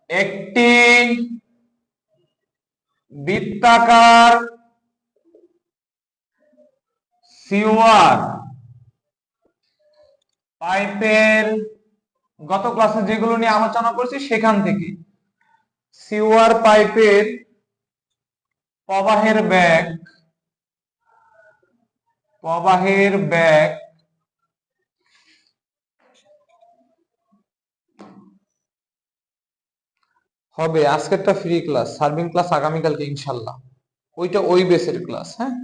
একটি বৃত্তাকার সিওয়ার পাইপের, গত ক্লাসে যেগুলো নিয়ে আলোচনা করছি সেখান থেকে সিওয়ার পাইপের প্রবাহের বেগ হবে। আজকেরটা ফ্রি ক্লাস, সার্ভিং ক্লাস আগামীকালকে ইনশাল্লাহ। ওইটা ওই বেসের ক্লাস। হ্যাঁ,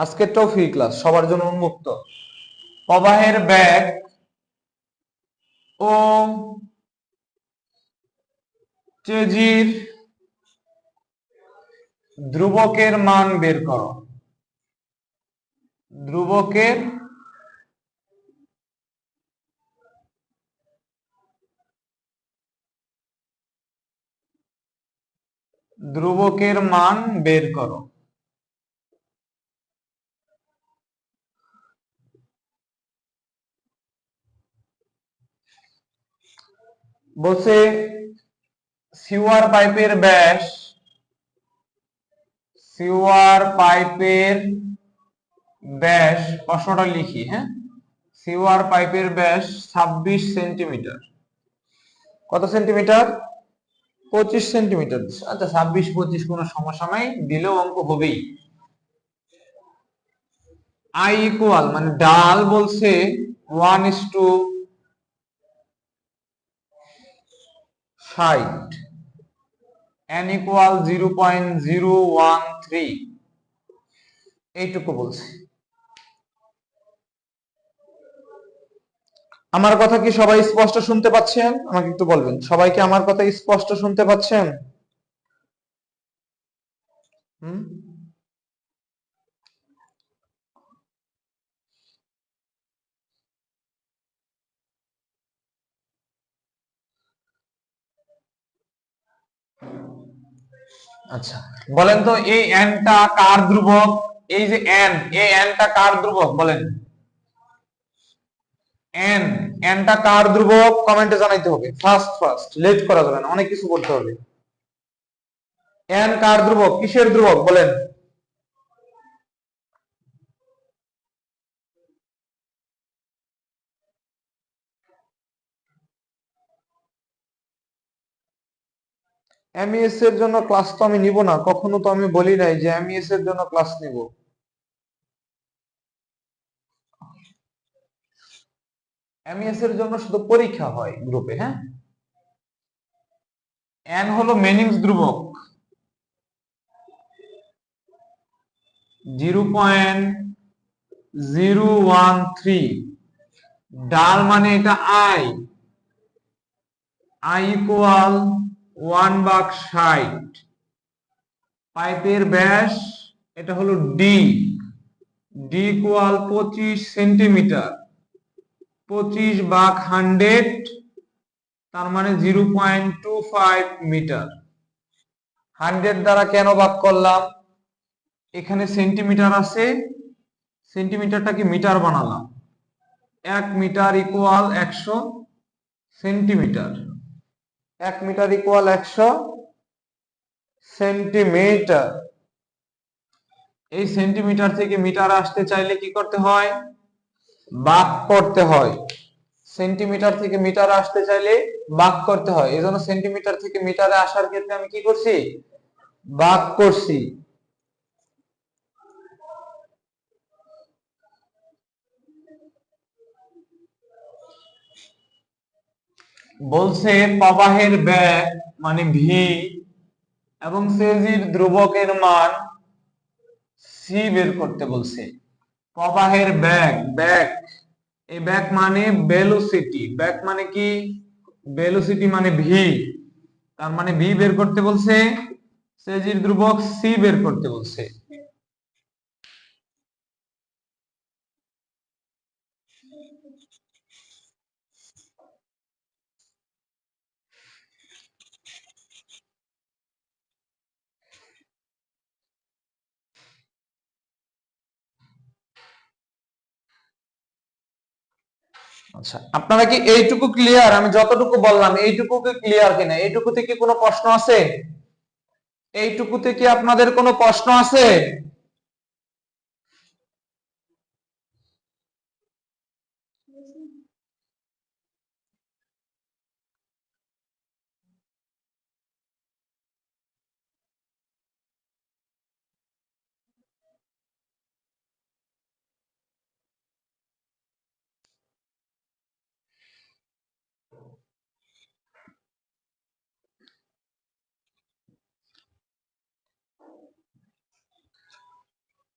আজকেরটাও ফ্রি ক্লাস, সবার জন্য উন্মুক্ত। প্রবাহের বেগ ও চেজির ধ্রুবকের মান বের করো। ধ্রুবকের মান বের করো। বলছে সিওয়ার পাইপের ব্যাস, প্রশ্নটা লিখি। হ্যাঁ, সিওয়ার পাইপের ব্যাস 26 সেন্টিমিটার। কত সেন্টিমিটার? 25 সেন্টিমিটার। আচ্ছা, 26-25 কোনো সমস্যা নাই, দিলেও অঙ্ক হবেই। আই ইকুয়াল মানে ডাল বলছে 1:60, n ইকুয়াল 0.013, এইটুকু বলছে। আমার কথা কি সবাই স্পষ্ট শুনতে পাচ্ছেন? আমাকে একটু বলবেন, সবাই কি আমার কথা স্পষ্ট শুনতে পাচ্ছেন? হুম, আচ্ছা বলেন তো, এই এনটা কার ধ্রুবক? এই যে এন, এই এনটা কার ধ্রুবক বলেন? এন, এনটা কার ধ্রুবক কমেন্টে জানাইতে হবে। ফার্স্ট লেট করা যাবে না, অনেক কিছু করতে হবে। এন কার ধ্রুবক? কিসের ধ্রুবক বলেন? এমইএস এর জন্য ক্লাস তো আমি নিব না, কখনো তো আমি বলি নাই যে এমইএস এর জন্য ক্লাস নিব। এমইএস এর জন্য শুধু পরীক্ষা হয় গ্রুপে। হ্যাঁ, এন হলো মেনিংস ধ্রুবক 0.013। ডাল মানে এটা আই, আই ইকুয়াল 1/60। পাইপের ব্যাস এটা হলো ডি, ডি ইকুয়াল 25 সেন্টিমিটার। 25/100, তার মানে 0.25 মিটার। 100 দ্বারা কেন ভাগ করলাম? এখানে সেন্টিমিটার আছে, সেন্টিমিটারটাকে মিটার বানালাম। 1 metre equal 100 centimetre. 1 metre equal 100 centimetre. এই সেন্টিমিটার থেকে মিটার আসতে চাইলে কি করতে হয়? ভাগ করতে হয়। সেন্টিমিটার থেকে মিটার আসতে চাইলে ভাগ করতে হয়। এই জন্য সেন্টিমিটার থেকে মিটারে আসার ক্ষেত্রে আমি কি করছি? ভাগ করছি। বলছে প্রবাহের বেগ মানে ভি এবং সেজির ধ্রুবকের মান সি বের করতে বলছে। প্রবাহের বেগ, এই বেগ মানে ভেলোসিটি। বেগ মানে কি? ভেলোসিটি মানে ভি, তার মানে ভি বের করতে বলছে, সেজির ধ্রুবক সি বের করতে বলছে। আচ্ছা, আপনারা কি এইটুকু ক্লিয়ার? আমি যতটুকু বললাম এইটুকু কি ক্লিয়ার কিনা? এইটুকুতে কি কোনো প্রশ্ন আছে? এইটুকুতে কি আপনাদের কোনো প্রশ্ন আছে?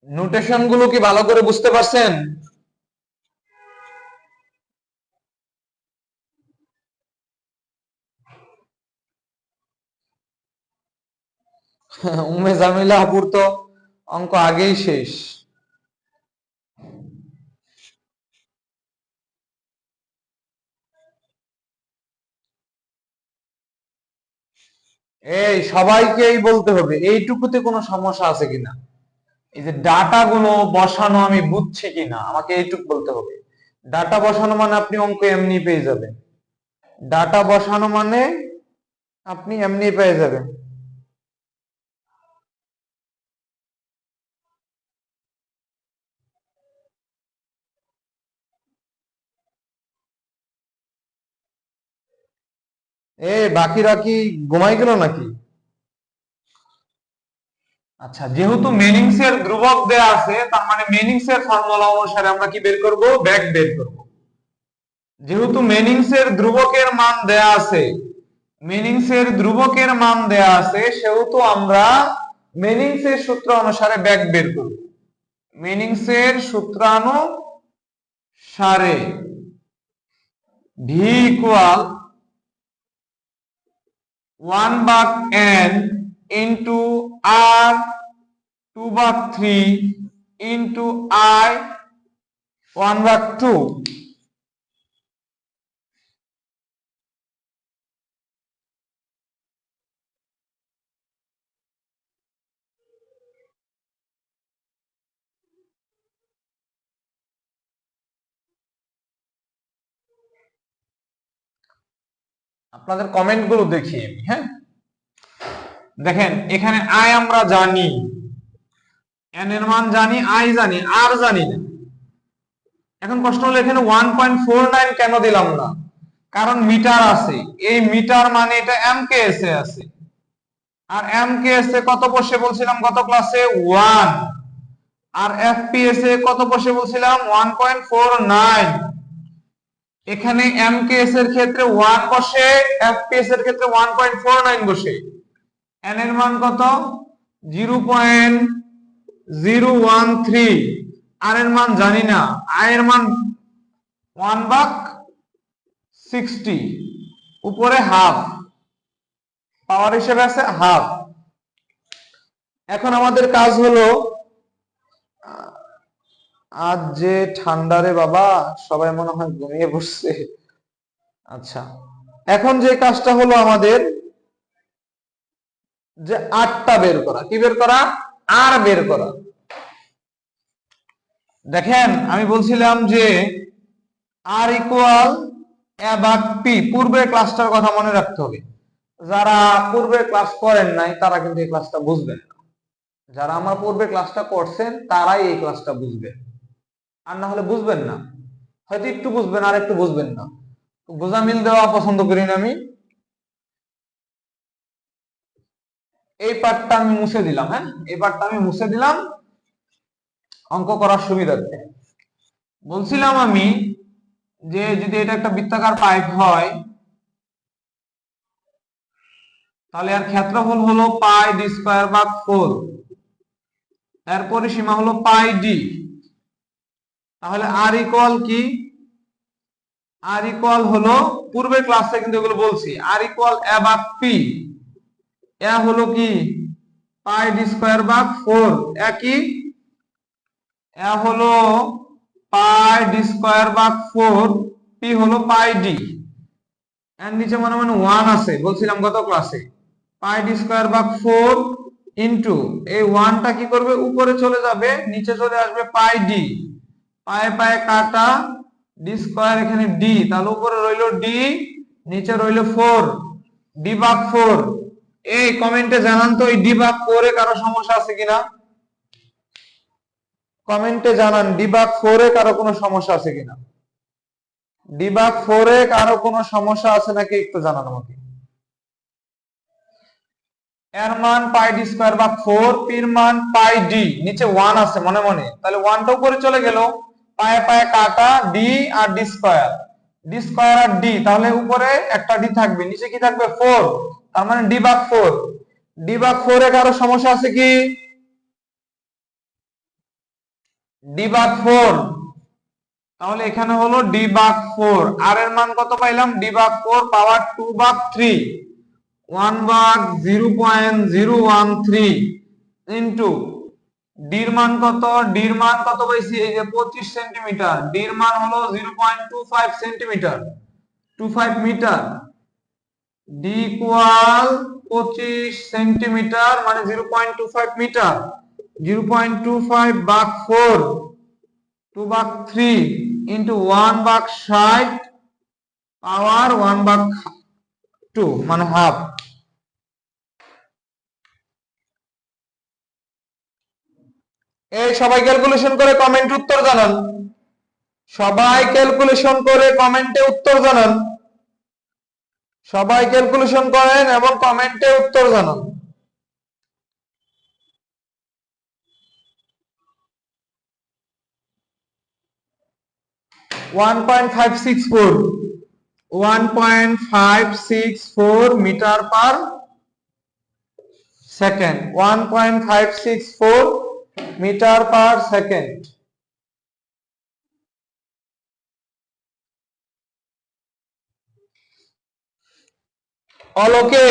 নোটেশন গুলো কি ভালো করে বুঝতে পারছেন? উম্মে জামিলা আপুর তো অঙ্ক আগেই শেষ। এই সবাইকেই বলতে হবে এইটুকুতে কোনো সমস্যা আছে কিনা, এই যে ডাটা গুলো বসানো আমি বুঝছি কিনা, আমাকে এইটুকু বলতে হবে। ডাটা বসানো মানে আপনি অঙ্ক এমনি পেয়ে যাবেন। ডাটা বসানো মানে আপনি এমনি পেয়ে যাবেন। বাকিরা কি ঘুমাই গেল নাকি? আচ্ছা, যেহেতু মেনিংস এর ধ্রুবক দেয়া আছে, তার মানে মেনিংস এর ফর্মুলা অনুসারে আমরা কি বের করব? ব্যাক বের করব। যেহেতু মেনিংস এর ধ্রুবকের মান দেয়া আছে, মেনিংস এর ধ্রুবকের মান দেয়া আছে, সেহেতু আমরা মেনিংস এর সূত্র অনুসারে ব্যাক বের করব। মেনিংস এর সূত্রানুসারে V equal 1/n into R 2/3 into I 1/2। আপনাদের কমেন্ট গুলো দেখি আমি, হ্যাঁ দেখেন এখানে আই আমরা জানি, এন এর মান জানি, আই জানি, আর জানি না। এখন প্রশ্ন হলো এখানে 1.49 কেন দিলাম না? কারণ মিটার আছে, এই মিটার মানে এটা এমকেএস এ আছে, আর এমকেএস এ কত বসে বলছিলাম গত ক্লাসে? 1। আর এফপিএস এ কত বসে বলছিলাম? 1.49। এখানে এমকেএস এর ক্ষেত্রে 1 বসে, এফপিএস এর ক্ষেত্রে 1.49 বসে। এন এর মান কত? 0.013। আর এর মান জানি না, আই এর মান 1/60, উপরে হাফ, পাওয়ার হিসেবে আছে হাফ। এখন আমাদের কাজ হলো, আজ যে ঠান্ডা রে বাবা, সবাই মনে হয় ঘুমিয়ে বসছে। আচ্ছা, এখন যে কাজটা হলো আমাদের, যে আরটা বের করা। কি বের করা? আর বের করা। দেখেন আমি বলছিলাম যে আর ইকুয়াল এ ভাগ পি। পূর্বের ক্লাসটার কথা মনে রাখতে হবে। যারা পূর্বে ক্লাস করেন নাই তারা কিন্তু এই ক্লাসটা বুঝবেন না। যারা আমার পূর্বে ক্লাসটা করছেন তারাই এই ক্লাসটা বুঝবেন, আর না হলে বুঝবেন না। হয়তো একটু বুঝবেন আর একটু বুঝবেন না। বোঝা মিল দেওয়া পছন্দ করি না আমি। এই পার্টটা আমি মুছে দিলাম, হ্যাঁ এই পার্টটা আমি মুছে দিলাম অঙ্ক করার সুবিধার্থে। বলছিলাম আমি যে যদি এটা একটা বৃত্তাকার পাইপ হয়, তাহলে এর ক্ষেত্রফল হলো পাই ডি স্কয়ার ভাগ 4, এর পরিসীমা হলো পাই ডি। তাহলে আর ইকুয়াল কি? আর ইকুয়াল হলো, পূর্বের ক্লাসে কিন্তু এগুলো বলছি, আর ইকুয়াল এ ভাগ পি। এ হলো কি? পাই ডি স্কয়ার ভাগ 4। একই, এ হলো পাই ডি স্কয়ার ভাগ 4, পি হলো পাই ডি। এর নিচে মনে মনে 1 আছে, বলছিলাম গত ক্লাসে। পাই ডি স্কয়ার ভাগ 4 ইনটু এই 1টা কি করবে? উপরে চলে যাবে, নিচে চলে আসবে পাই ডি। পায়ে পায়ে কাটা, ডি স্কয়ার এখানে ডি, তাহলে উপরে রইল ডি, নিচে রইল 4, ডি ভাগ 4। এই কমেন্টে জানান তো এই ডি ভাগ 4 এ কারো সমস্যা আছে কিনা, কমেন্টে জানান ডি ভাগ 4 এ কারো কোনো সমস্যা আছে কিনা, ডি ভাগ 4 এ কারো কোনো সমস্যা আছে নাকি একটু জানান আমাকে। এর মান পাই ডি স্কয়ার ভাগ 4, পির মান পাই ডি, নিচে 1 আছে মনে মনে, তাহলে 1টা উপরে চলে গেল, পায়ে পায়ে কাটা, ডি আর ডি স্কয়ার, ডি স্কয়ার আর ডি, তাহলে উপরে একটা ডি থাকবে, নিচে কি থাকবে 4, তার মানে ডি ভাগ 4। ডি ভাগ 4 এ কারো সমস্যা আছে কি, ডি ভাগ 4, তাহলে এখানে হলো ডি ভাগ 4, আর এর মান কত পাইলাম, ডি ভাগ 4 পাওয়ার 2 ভাগ 3, 1 ভাগ 0.013 ইনটু ডির মান কত, ডির মান কত পাইছি, এই যে 25 সেন্টিমিটার, ডির মান হলো 0.25 centimetre, 25 metre, D equal 25 centimetre মানে 0.25 মিটার, 0.25 ভাগ 4, 2 ভাগ 3 ইনটু 1 ভাগ 60 পাওয়ার 1 ভাগ 2 মানে হাফ। এই সবাই ক্যালকুলেশন করে কমেন্টে উত্তর জানান, সবাই ক্যালকুলেশন করে কমেন্টে উত্তর জানান, সবাই ক্যালকুলেশন করেন এবং কমেন্টে উত্তর জানান। One point five six four metre per second, 1.564 metre per second. All okay,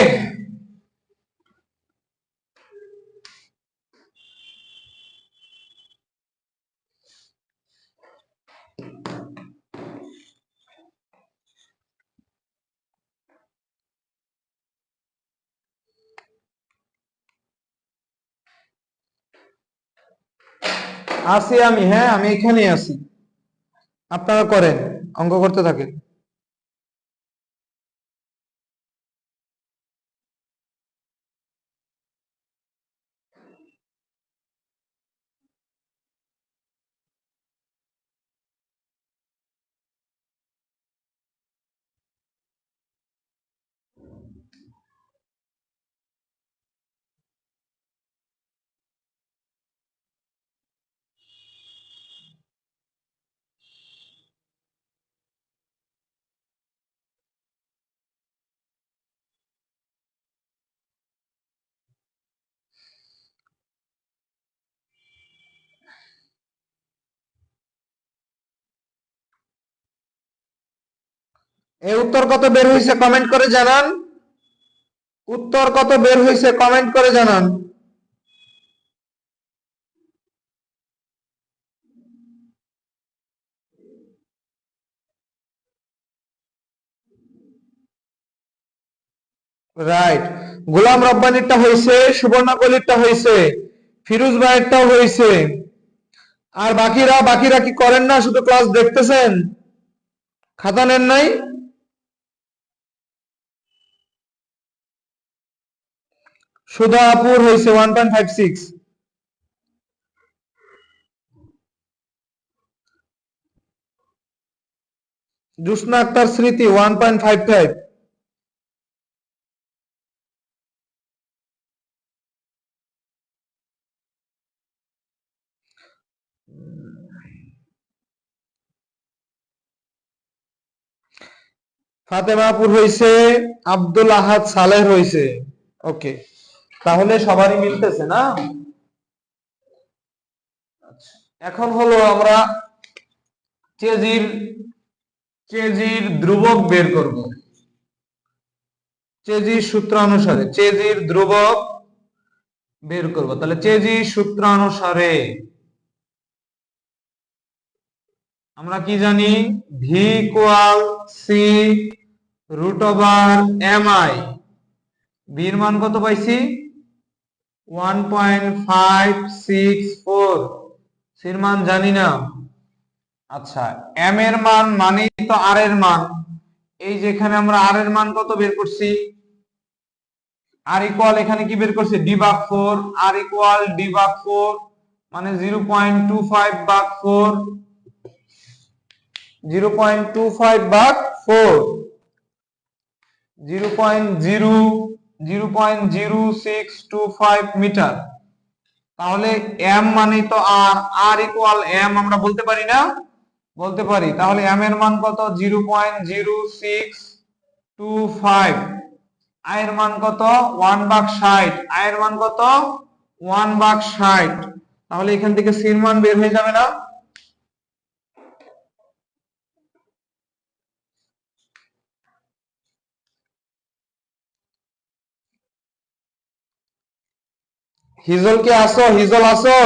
আছি আমি, হ্যাঁ আমি এখানেই আছি, আপনারা করেন, অঙ্ক করতে থাকেন। এই উত্তর কত বের হয়েছে কমেন্ট করে জানান, উত্তর কত বের হয়েছে কমেন্ট করে জানান। রাইট, গোলাম রব্বানিরটা হয়েছে, সুবর্ণা কলিরটা হয়েছে, ফিরোজ ভাইয়েরটাও হয়েছে, আর বাকিরা কি করেন না, শুধু ক্লাস দেখতেছেন, খাতা নেন নাই। সুধা আপুর হয়েছে 1.56, জুসনা আক্তার স্মৃতি 1.55, ফাতেমাপুর হয়েছে, আব্দুল আহাদ সালেহ হয়েছে। ওকে, তাহলে সবারই মিলতেছে না। আচ্ছা, এখন হলো আমরা চেজির ধ্রুবক বের করব, চেজির সূত্র অনুসারে চেজির ধ্রুবক বের করব। তাহলে চেজির সূত্র অনুসারে আমরা কি জানি, V equal C root over M I, বির মান কত পাইছি 1.564, সির মান জানি না, আচ্ছা, এম এর মান মানেই তো আর এর মান। এই যেখানে আমরা আর এর মান কত বের করছি, আর ইকুয়াল এখানে কি বের করছি, ডি ভাগ 4, আর ইকুয়াল ডি ভাগ 4 মানে 0.25 ভাগ 4, 0.25 ভাগ 4, 0.0625 মিটার। তাহলে এম মানে তো আর, আর ইকুয়াল এম আমরা বলতে পারি না, বলতে পারি। তাহলে এম এর মান কত, 0.0625। আয়ের মান কত, 1/60। আয়ের মান কত, 1/60। তাহলে এখান থেকে সির মান বের হয়ে যাবে না? হিজল কে আসো, হিজল আসো,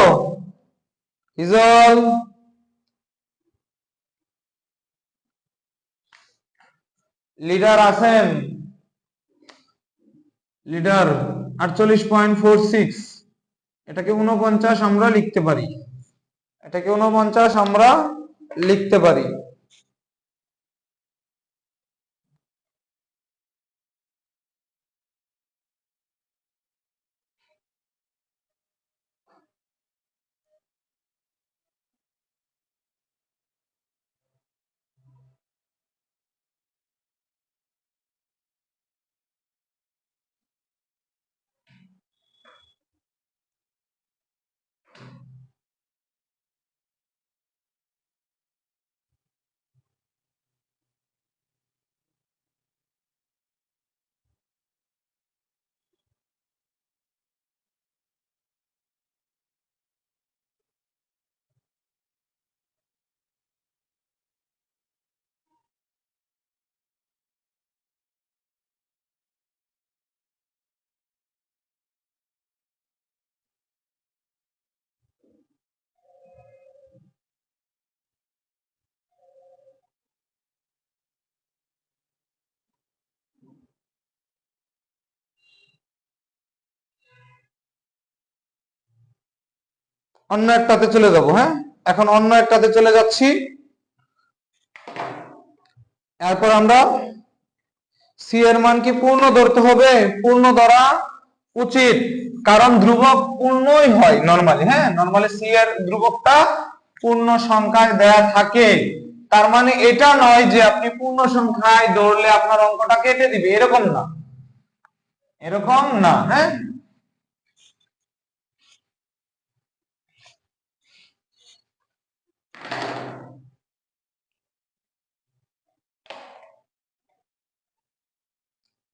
হিজল লিডার আছেন, লিডার 48.46। এটাকে 49 আমরা লিখতে পারি, এটাকে 49 আমরা লিখতে পারি। অন্য একটাতে চলে যাব। হ্যাঁ, এখন অন্য একটাতে চলে যাচ্ছি। এরপর আমরা সি এর মান কি পূর্ণ ধরতে হবে, পূর্ণ ধরা উচিত, কারণ ধ্রুবক পূর্ণই হয় নরমালি। হ্যাঁ, নরমালি সি এর ধ্রুবকটা পূর্ণ সংখ্যায় দেয়া থাকে। তার মানে এটা নয় যে আপনি পূর্ণ সংখ্যায় ধরলে আপনার অঙ্কটা কেটে দিবে, এরকম না, এরকম না। হ্যাঁ,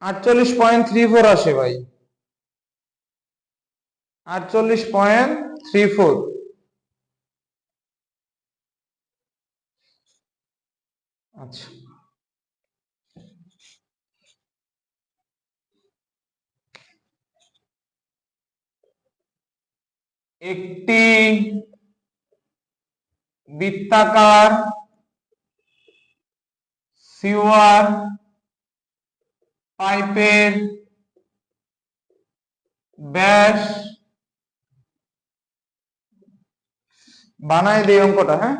$48.34 আসে ভাই, 48.34। আচ্ছা, একটি বৃত্তাকার সিওয়ার পাইপের ব্যাস, বানায় দেই অঙ্কটা। হ্যাঁ,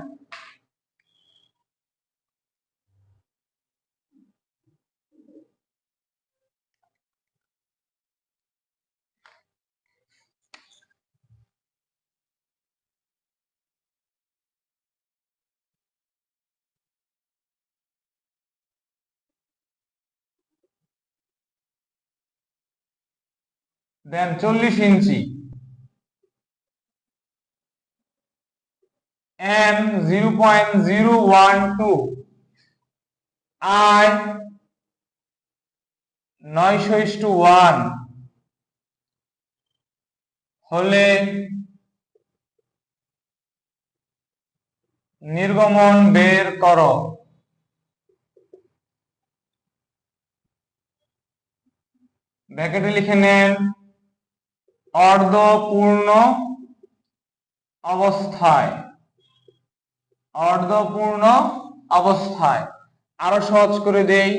দেন 40 ইঞ্চি, এম 0.012, আই 9:1 হলে নির্গমন বের করো। ব্র্যাকেটে লিখে নেন অর্ধপূর্ণ অবস্থায়, অর্ধপূর্ণ অবস্থায়। আরো সহজ করে দেই,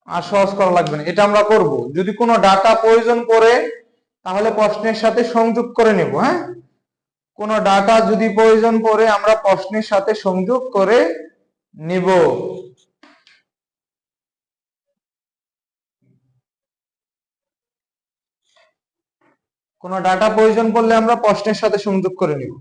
আর সহজ করা লাগবে না, এটা আমরা করব। যদি কোনো ডাটা প্রয়োজন পড়ে তাহলে প্রশ্নের সাথে সংযোগ করে নেব। হ্যাঁ, কোনো ডাটা যদি প্রয়োজন পড়ে আমরা প্রশ্নের সাথে সংযোগ করে নিব। কোনো ডাটা প্রয়োজন পড়লে আমরা প্রশ্নের সাথে সংযোগ করে নিব।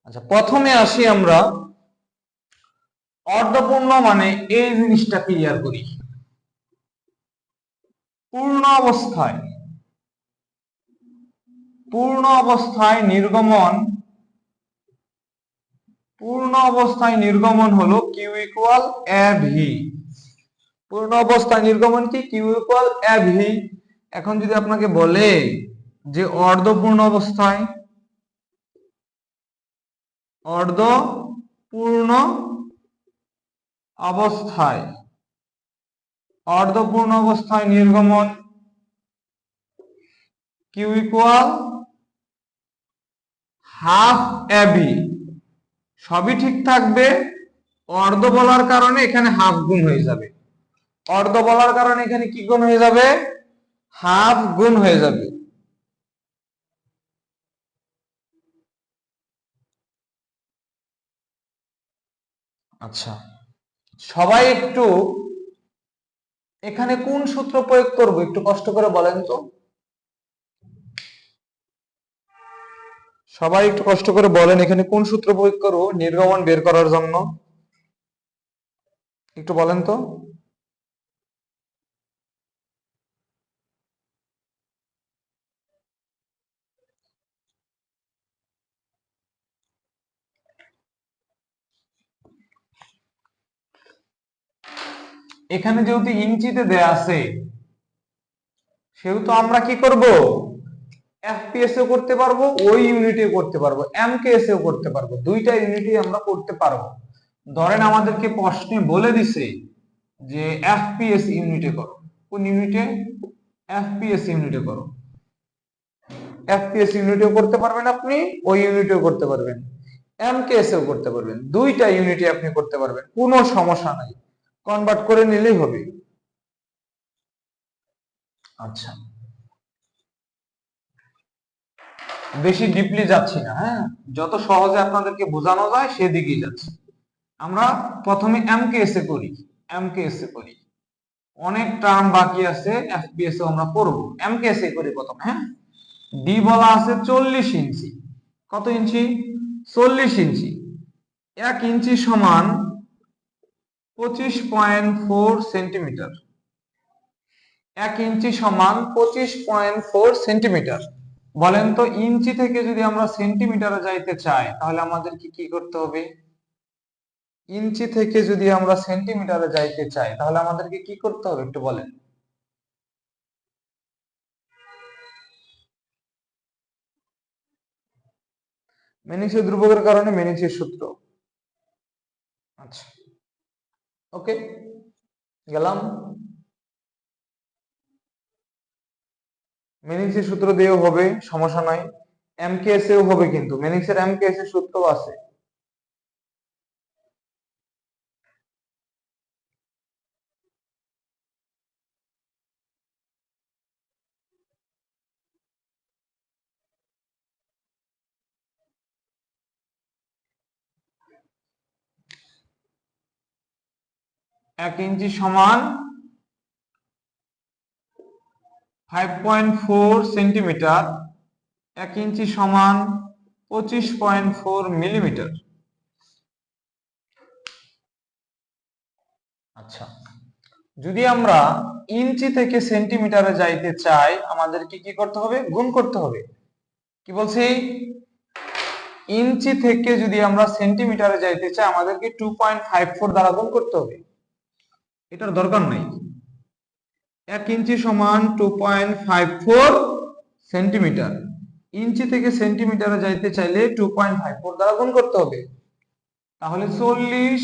আচ্ছা, প্রথমে আসি আমরা অর্ধপূর্ণ মানে এই জিনিসটা ক্লিয়ার করি। পূর্ণ অবস্থায় নির্গমন হলো কিউ ইকুয়াল এ ভি। পূর্ণ অবস্থায় নির্গমন কি? Q equal A V. এখন যদি আপনাকে বলে যে অর্ধপূর্ণ অবস্থায় নির্গমন Q equal half A B, সবই ঠিক থাকবে। অর্ধ বলার কারণে এখানে হাফ গুণ হয়ে যাবে। অর্ধ বলার কারণে এখানে কি গুণ হয়ে যাবে? হাফ গুণ হয়ে যাবে। আচ্ছা, সবাই একটু এখানে কোন সূত্র প্রয়োগ করব একটু কষ্ট করে বলেন তো। সবাই একটু কষ্ট করে বলেন এখানে কোন সূত্র প্রয়োগ করব নির্গমন বের করার জন্য, একটু বলেন তো। এখানে যেহেতু ইঞ্চিতে দেয়া আছে সেহেতু আমরা কি করব? এফপিএস এও করতে পারবো, ওই ইউনিটেও করতে পারবো, এমকেএস এও করতে পারবো, দুইটা ইউনিটে আমরা করতে পারবো। ধরেন আমাদেরকে প্রশ্নে বলে দিছে যে এফপিএস ইউনিটে করো। কোন ইউনিটে? এফপিএস ইউনিটে করো। এফপিএস ইউনিটেও করতে পারবেন আপনি, ওই ইউনিটেও করতে পারবেন, এমকেএস এও করতে পারবেন, দুইটা ইউনিটে আপনি করতে পারবেন, কোনো সমস্যা নাই, কনভার্ট করে নিলেই হবে। আচ্ছা, বেশি ডিপলি যাচ্ছি না, হ্যাঁ, যত সহজে আপনাদেরকে বোঝানো যায় সেদিকেই যাচ্ছি। আমরা প্রথমে এমকেএস এ করি, অনেক টার্ম বাকি আছে, এফপিএস এ আমরা করব। এমকেএস এ করি প্রথমে, হ্যাঁ। ডি বলা আছে 40 ইঞ্চি। কত ইঞ্চি? 40 ইঞ্চি। 1 ইঞ্চি সমান 25.4 সেন্টিমিটার। 1 ইঞ্চি সমান 25.4 সেন্টিমিটার। বলেন তো, ইঞ্চি থেকে যদি আমরা সেন্টিমিটারে যাইতে চাই তাহলে আমাদের কি করতে হবে? ইঞ্চি থেকে যদি আমরা সেন্টিমিটারে যাইতে চাই তাহলে আমাদেরকে কি করতে হবে একটু বলেন। মেনিক্সের ধ্রুবকের কারণে মেনিক্সের সূত্র। আচ্ছা, ওকে, গেলাম। মেনিক্সের সূত্র দিয়েও হবে, সমস্যা নাই। এমকেএস এও হবে, কিন্তু মেনিক্সের এমকেএস এর সূত্র আছে। এক ইঞ্চি সমান 5.4 সেন্টিমিটার, 1 ইঞ্চি সমান 25.4 মিলিমিটার। আচ্ছা, যদি আমরা ইঞ্চি থেকে সেন্টিমিটারে যাইতে চাই আমাদেরকে কি করতে হবে? গুণ করতে হবে। কি বলছি? ইঞ্চি থেকে যদি আমরা সেন্টিমিটারে যাইতে চাই আমাদেরকে 2.54 দ্বারা গুণ করতে হবে। এটার দরকার নাই। 1 ইঞ্চি সমান 2.54 সেন্টিমিটার। ইঞ্চি থেকে সেন্টিমিটারে যাইতে চাইলে 2.54 দ্বারা গুণ করতে হবে। তাহলে 40,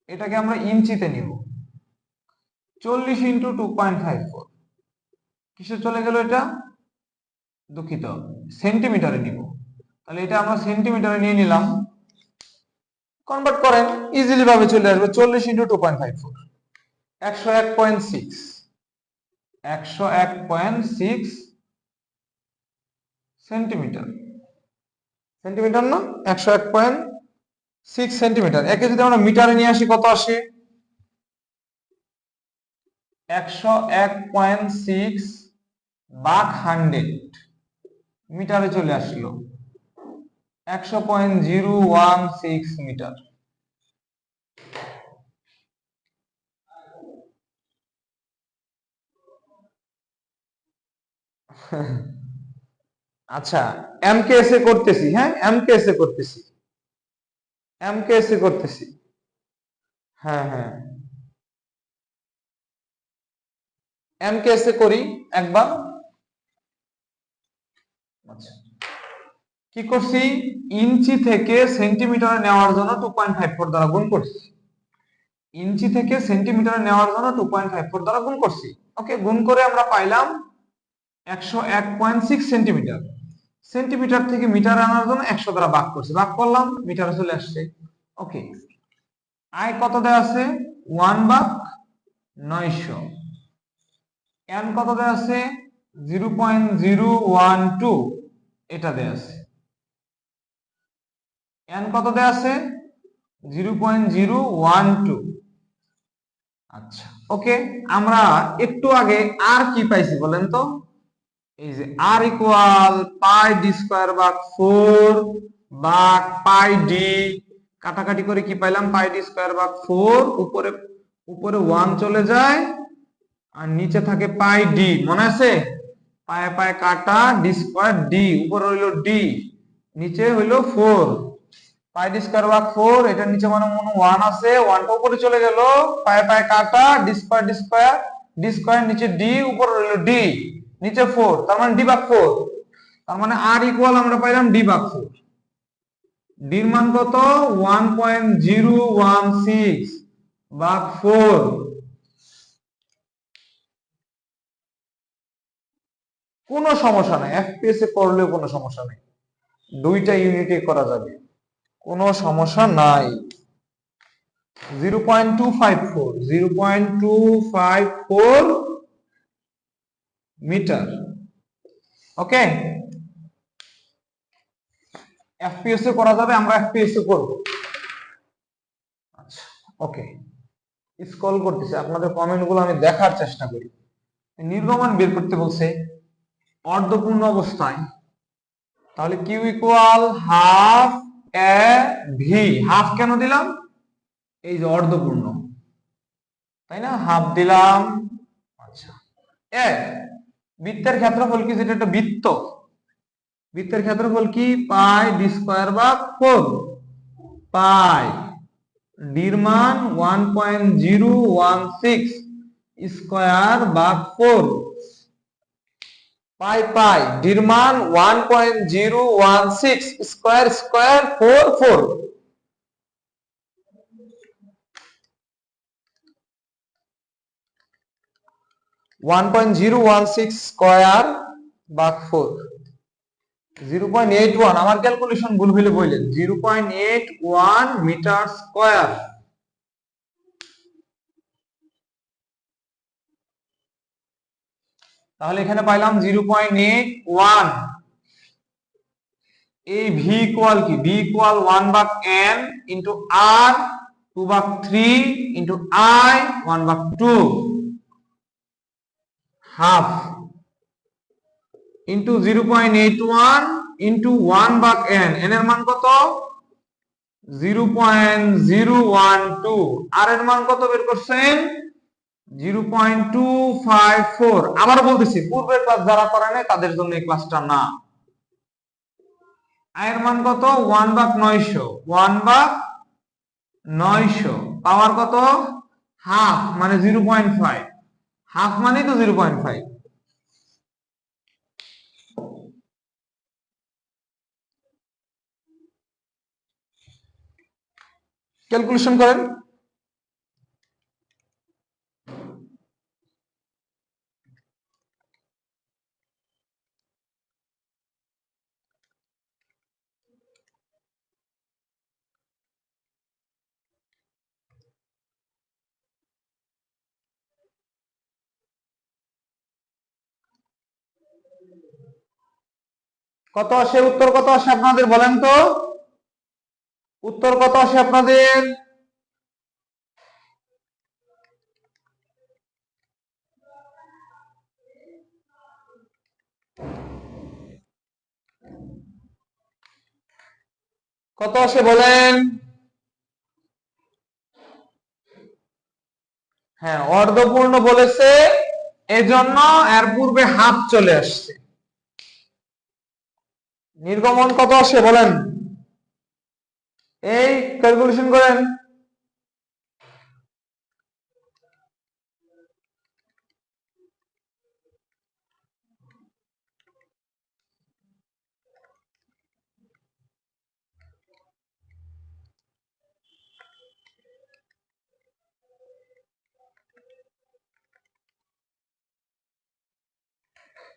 এটাকে আমরা ইঞ্চিতে নিব। 40 ইন্টু 2.54 কিসে চলে গেল? এটা দুঃখিত, সেন্টিমিটারে নিব। তাহলে এটা আমরা সেন্টিমিটারে নিয়ে নিলাম। কনভার্ট করেন, ইজিলি ভাবে চলে আসবে। 40 ইন্টু 2.54 101.6। 101.6 সেন্টিমিটার। সেন্টিমিটার না, 101.6 সেন্টিমিটার। একে যদি আমরা মিটারে নিয়ে আসি কত আসে? 101.6 ভাগ 100 মিটারে চলে আসলো 100.016 মিটার। আচ্ছা, এমকেএস এ করতেছি, হ্যাঁ এমকেএস এ করতেছি, এমকেএস এ করতেছি। হ্যাঁ হ্যাঁ, এমকেএস এ করি একবার। আচ্ছা, কি করছি? ইঞ্চি থেকে সেন্টিমিটারে নেওয়ার জন্য 2.54 দ্বারা গুণ করছি। ইঞ্চি থেকে সেন্টিমিটারে নেওয়ার জন্য 2.54 দ্বারা গুণ করছি। ওকে, গুণ করে আমরা পাইলাম 101.6 সেন্টিমিটার। সেন্টিমিটার থেকে মিটার আনার জন্য 100 দ্বারা ভাগ করছি, ভাগ করলাম, মিটারে চলে আসছে। ওকে, আই কত দেয়া আছে? 1/900। এন কত দেয়া আছে? 0.012, এটা দেয়া আছে। এন কত দেয়া আছে? 0.012। আচ্ছা, ওকে, আমরা একটু আগে আর কি পাইছি বলেন তো? এই যে আর ইকুয়াল পাই ডি স্কয়ার ভাগ 4 ভাগ পাই ডি, কাটাকাটি করে কি পাইলাম? পাই ডি স্কয়ার ভাগ 4, উপরে উপরে 1 চলে যায় আর নিচে থাকে পাই ডি, মনে আছে? পায়ে পায়ে কাটা, ডি স্কয়ার ডি, উপরে হইলো ডি, নিচে হইলো 4। পাই ডি স্কয়ার ভাগ 4, এটার নিচে মানে 1 আছে, 1টা উপরে চলে গেল, পায়ে পায়ে কাটা, D square D square, D square নিচে ডি, উপরে হইলো ডি, নিচে 4, তার মানে ডি ভাগ 4। তার মানে আর ইকুয়াল আমরা পাইলাম ডি ভাগ 4। ডির মান কত? 1.016 ভাগ 4। কোনো সমস্যা নাই, এফপিএস এ করলেও কোনো সমস্যা নেই, দুইটা ইউনিটে করা যাবে, কোনো সমস্যা নাই। 0.254, 0.254 মিটার। ওকে, এফপিএস এ করা যাবে, আমরা এফপিএস এ করব। আচ্ছা, ওকে, স্ক্রল করতেছি, আপনাদের কমেন্টগুলো আমি দেখার চেষ্টা করি। নির্গমন বের করতে বলছে অর্ধপূর্ণ অবস্থায়, তাহলে Q equal half A V. Half কেন দিলাম? এই যে অর্ধপূর্ণ, তাই না, হাফ দিলাম। আচ্ছা, এ বৃত্তের ক্ষেত্রফল কি? যেটা একটা বৃত্ত, বৃত্তের ক্ষেত্রফল কি? পাই ডি স্কয়ার ভাগ 4। পাই ডির মান 1.016 স্কয়ার ভাগ 4। পাই পাই ডির মান 1.016 square square 4 4। One point zero one six square ভাগ 4, 0.81, আমার ক্যালকুলেশন ভুল হইলে বললেন, 0.81 মিটার স্কয়ার। তাহলে এখানে পাইলাম 0.81। এই ভি ইকুয়াল কি? ভি ইকুয়াল 1 ভাগ n ইন্টু আর, 2 ভাগ 3 ইন্টু আই, 1 ভাগ 2, হাফ ইন্টু 0.81 ইন্টু 1 ভাগ n, n এর মান কত? 0.012। আর এর মান কত বের করছেন? 0.254। আবার বলতেছি, পূর্বের ক্লাস যারা করে নাই তাদের জন্য এই ক্লাসটা না। আয়ের মান কত? 1 ভাগ 900, 1 ভাগ 900, পাওয়ার কত? হাফ মানে 0.5, হাফ মানে তো 0.5। ক্যালকুলেশন করেন। কত আসে, উত্তর কত আসে আপনাদের বলেন তো, উত্তর কত আসে আপনাদের? কত আসে বলেন? হ্যাঁ, অর্ধপূর্ণ বলেছে, এজন্য এর পূর্বে হাফ চলে আসছে। নির্গমন কত আসে বলেন? এই ক্যালকুলেশন করেন।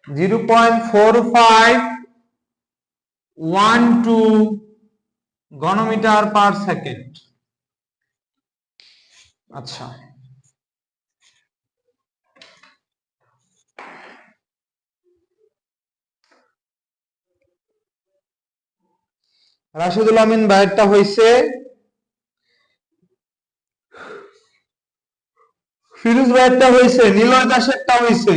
জিরো 0.4512 ঘনমিটার পার সেকেন্ড। আচ্ছা, রাশিদুল আমিন ভাইয়েরটা হয়েছে, ফিরোজ ভাইয়েরটা হয়েছে, নিলয় দাসেরটা হয়েছে।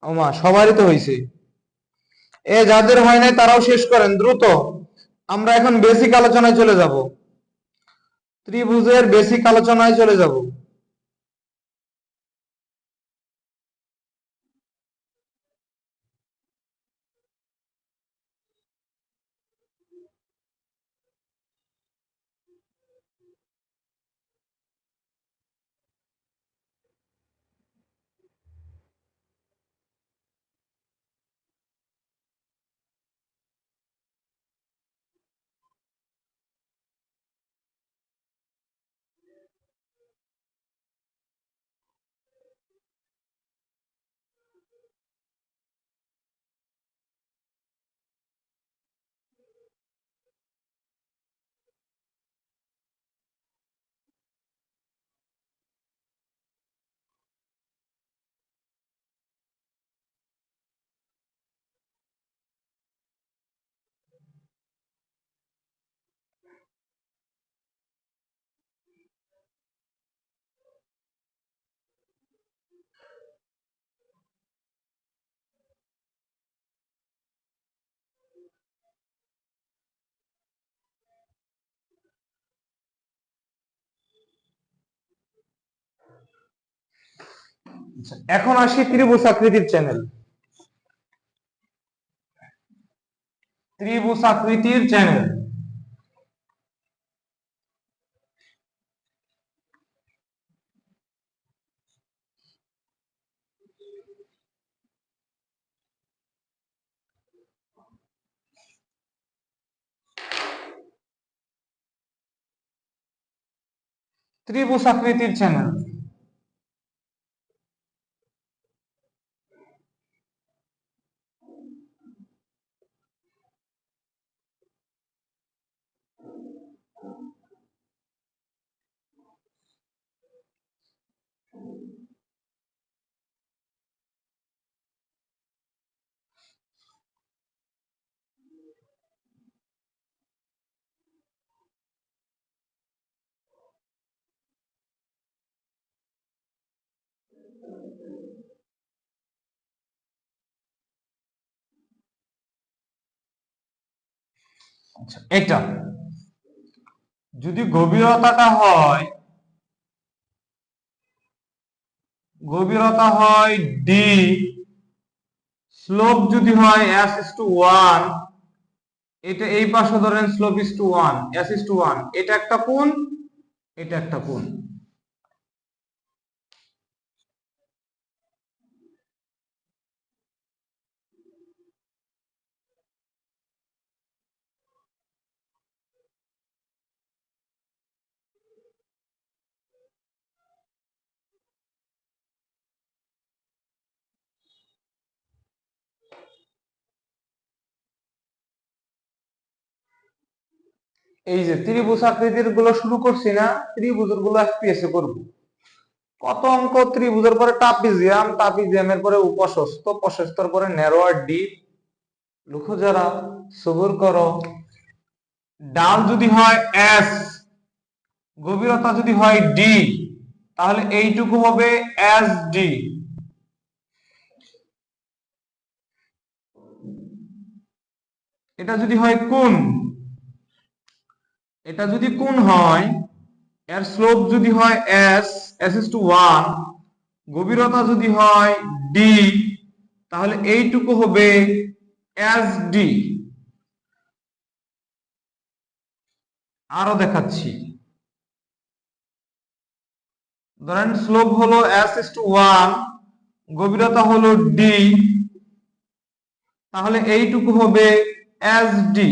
ওমা, সবারই তো হয়েছে। এ যাদের হয় নাই তারাও শেষ করেন দ্রুত। আমরা এখন বেসিক আলোচনায় চলে যাব, ত্রিভুজের বেসিক আলোচনায় চলে যাব। এখন আসি ত্রিভুজ আকৃতির চ্যানেল। ত্রিভুজ আকৃতির চ্যানেল, ত্রিভুজ আকৃতির চ্যানেল। আচ্ছা, এটা যদি গভীরতাটা হয় ডি, স্লোপ যদি হয় s is to 1, এটা এই পাশে ধরেন slope is to 1, s is to 1, এটা একটা কোণ, এটা একটা কোণ। এই যে ত্রিভুজ আকৃতির গুলো শুরু করছি না, ত্রিভুজের গুলো FPS এ করবো। কত অঙ্ক ত্রিভুজের পরে ট্রাপিজিয়াম এর পরে উপশস্ত, প্রশস্তর পরে ন্যারোয়ার ডিপ। লক্ষ্য যারা সবর করো। ডাল যদি হয় এস, গভীরতা যদি হয় ডি, তাহলে এইটুকু হবে এস ডি। এটা যদি হয় কোণ, এটা যদি কোণ হয়, এর স্লোপ যদি হয় এস, এস ইস টু 1, গভীরতা যদি হয় ডি, তাহলে এইটুকু হবে এস ডি। আরো দেখাচ্ছি, ধরেন স্লোপ হলো এস ইস টু 1, গভীরতা হলো ডি, তাহলে এইটুকু হবে এস ডি।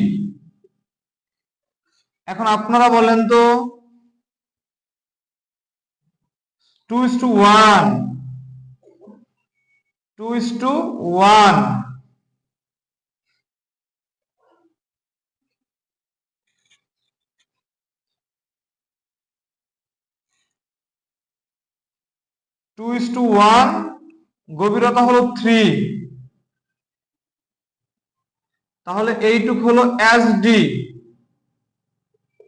এখন আপনারা বলেন তো 2:1, 2:1, গভীরতা হলো 3, তাহলে এইটুক হলো S D.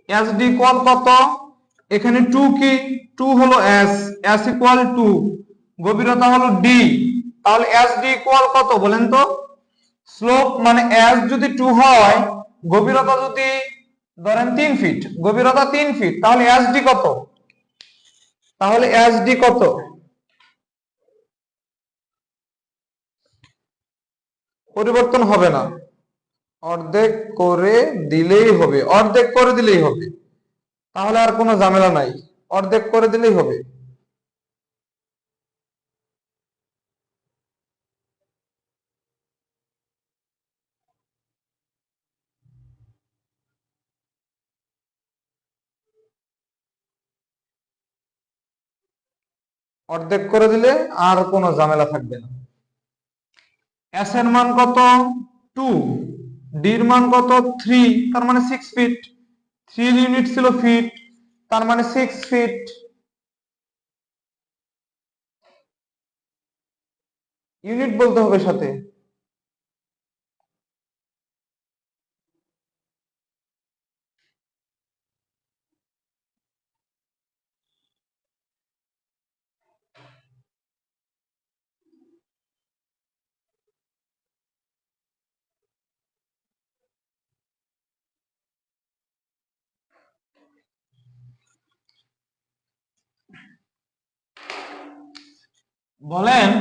S D equal কত? এখানে 2 কি? 2 হলো এস, এস ইকুয়াল 2, গভীরতা হলো ডি, তাহলে এস ডি ইকুয়াল কত বলেন তো? স্লোপ মানে এস যদি 2 হয়, গভীরতা যদি ধরেন 3 ফিট, গভীরতা 3 ফিট, তাহলে এস ডি কত? তাহলে এস ডি কত? পরিবর্তন হবে না, অর্ধেক করে দিলেই হবে, অর্ধেক করে দিলেই হবে, তাহলে আর কোনো ঝামেলা নাই, অর্ধেক করে দিলেই হবে। অর্ধেক করে দিলে আর কোনো ঝামেলা থাকবে না। এস এর মান কত? 2, ডির মান কত? 3, তার মানে 6 ফিট, 3 ইউনিট ছিল ফিট, তার মানে 6 ফিট। ইউনিট বলতে হবে সাথে। বলেন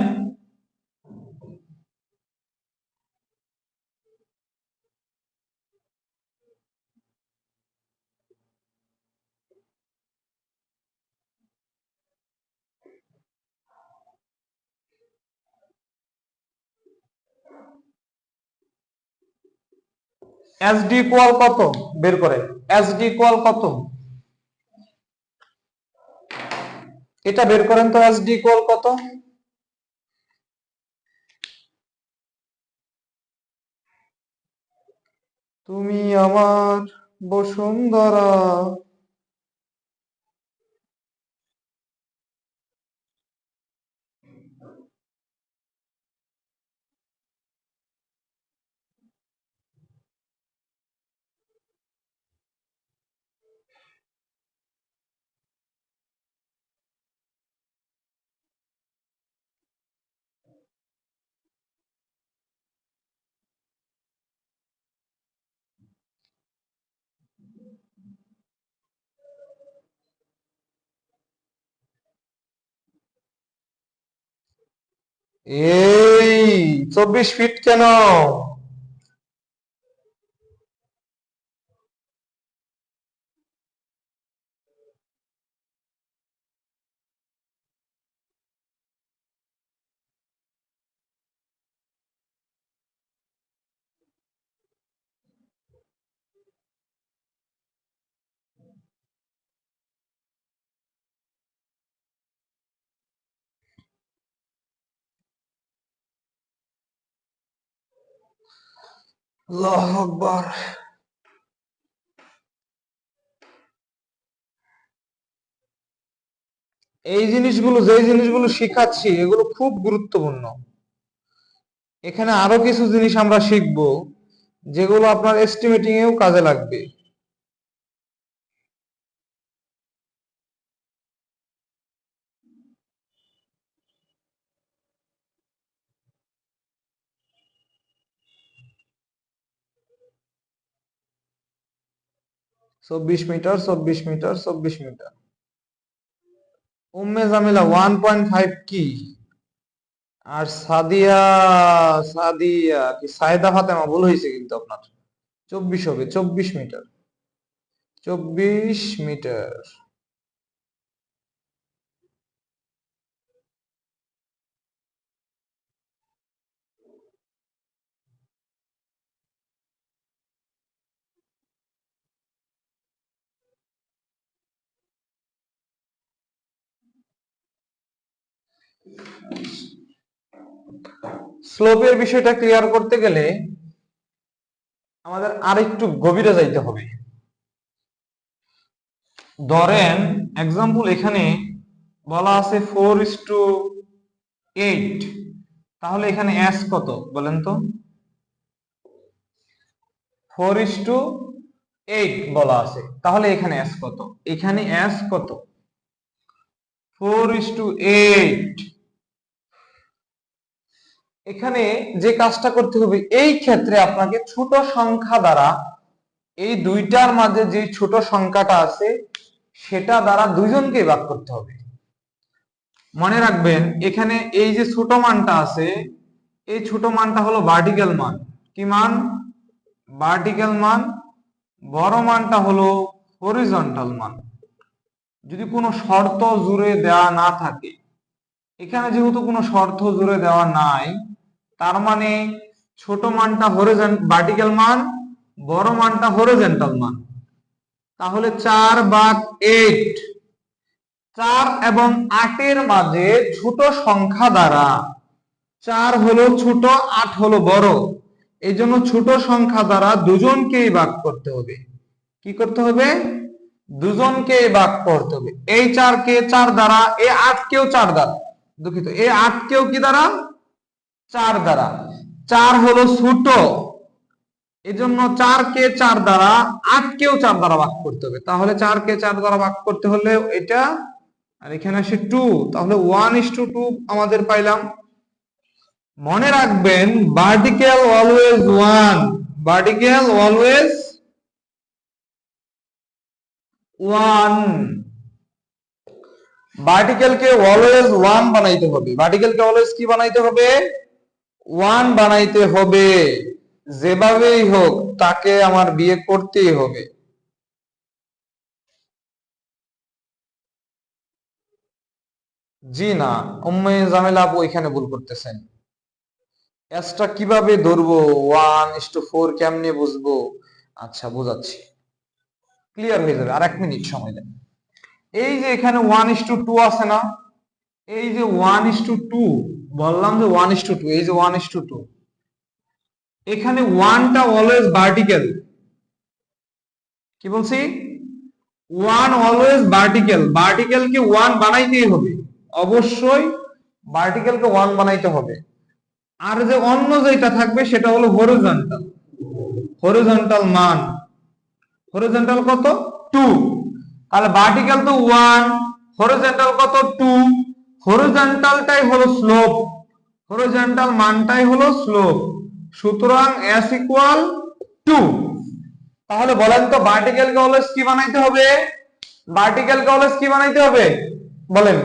এস ডি ইকুয়াল কত বের করে, এস ডি ইকুয়াল কত এটা বের করেন তো, এস ডি ইকুয়াল কত? তুমি আমার বসুন্ধরা। এই 24 ফিট কেন? আল্লাহু আকবার। এই জিনিসগুলো, যে জিনিসগুলো শিখাচ্ছি এগুলো খুব গুরুত্বপূর্ণ। এখানে আরো কিছু জিনিস আমরা শিখব যেগুলো আপনার এস্টিমেটিং এও কাজে লাগবে। চব্বিশ metre, 24 metre, 24 metre. Umme Jamila 1.5 কি? আর সাদিয়া, সাদিয়া কি সাইদা ফাতেমা ভুল হয়েছে কিন্তু আপনার। 24 হবে, 24 মিটার। 24 মিটার। স্লোপের বিষয়টা ক্লিয়ার করতে গেলে আমাদের আরেকটু গভীরে যাইতে হবে। ধরেন এক্সাম্পল এখানে বলা আছে 4:8, তাহলে এখানে এস কত বলেন তো? 4:8 বলা আছে, তাহলে এখানে এস কত? এখানে এস কত? 4:8। এখানে যে কাজটা করতে হবে, এই ক্ষেত্রে আপনাকে ছোট সংখ্যা দ্বারা এই দুইটার মাঝে যে ছোট সংখ্যাটা আছে সেটা দ্বারা দুইজনকে ভাগ করতে হবে। মনে রাখবেন এখানে এই যে ছোট মানটা আছে, এই ছোট মানটা হলো ভার্টিক্যাল মান। কি মান? ভার্টিক্যাল মান। বড় মানটা হলো হরিজন্টাল মান। যদি কোনো শর্ত জুড়ে দেওয়া না থাকে, এখানে যেহেতু কোনো শর্ত জুড়ে দেওয়া নাই, তার মানে ছোট মানটা ভার্টিক্যাল মান, বড় মানটা হরিজন্টাল মান। তাহলে 4/8, 4 এবং 8-এর মাঝে ছোট সংখ্যা দ্বারা 4 হলো ছোট, 8 হলো বড়, এই জন্য ছোট সংখ্যা দ্বারা দুজনকেই ভাগ করতে হবে। কি করতে হবে? দুজনকেই ভাগ করতে হবে। এই 4 কে 4 দ্বারা, এই 8 কেও 4 দ্বারা, দুঃখিত, এই 8 কেও কি দ্বারা? 4 দ্বারা। 4 হলো ছোট, এজন্য 4 কে 4 দ্বারা, 8 কেও 4 দ্বারা ভাগ করতে হবে। তাহলে 4 কে 4 দ্বারা ভাগ করতে হলে এটা, আর এখানে আসে 2, তাহলে 1:2 আমাদের পাইলাম। মনে রাখবেন ভার্টিক্যাল অলওয়েজ 1, ভার্টিক্যাল অলওয়েজ 1। ভার্টিক্যালকে অলওয়েজ 1 বানাইতে হবে। ভার্টিক্যালকে অলওয়েজ কি বানাইতে হবে? 1 বানাইতে হবে। যেভাবেই হোক তাকে আমার বিয়ে করতেই হবে। জি না, উম্মে জামিলা আপু এখানে ভুল করতেছেন। এসটা কিভাবে ধরবো, 1:4 কেমনে বুঝবো? আচ্ছা বোঝাচ্ছি, ক্লিয়ার হয়ে যাবে, আর 1 মিনিট সময় দেন। এই যে এখানে 1:2 আছে না, এই যে 1:2 বললাম যে 1:2, এই যে 1:2, এখানে 1টা অলওয়েজ ভার্টিক্যাল। কি বলছি? 1 অলওয়েজ ভার্টিক্যাল। ভার্টিক্যালকে 1 বানাইতেই হবে, অবশ্যই ভার্টিক্যালকে 1 বানাইতে হবে। আর যে অন্য যেটা থাকবে সেটা হলো হরিজন্টাল। হরিজন্টাল মান, হরিজন্টাল কত? 2। তাহলে ভার্টিক্যাল তো 1, হরিজন্টাল কত? 2। হরিজন্টালটাই হলো স্লোপ, হরিজন্টাল মানটাই হলো স্লোপ। সুতরাং s ইকুয়াল 2। তাহলে বলেন তো ভার্টিক্যালকে অলওয়েজ কি বানাইতে হবে? ভার্টিক্যালকে অলওয়েজ কি বানাইতে হবে বলেন?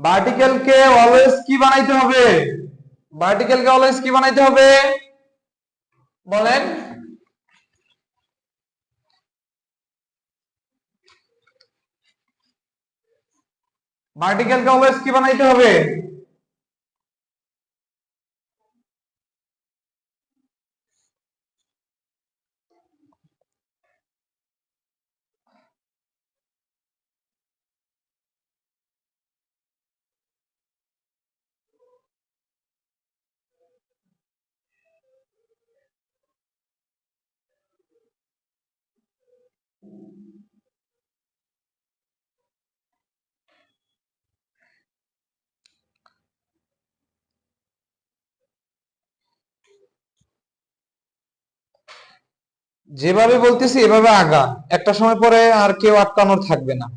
ভার্টিক্যালকে অলওয়েজ কি বানাইতে হবে? ভার্টিক্যালকে অলওয়েজ কি বানাইতে হবে বলেন? ভার্টিক্যালকে অলওয়েজ কি বানাইতে হবে? যেভাবে বলতেছি এভাবে আগান, একটা সময় পরে আর কেউ আটকানোর থাকবে না।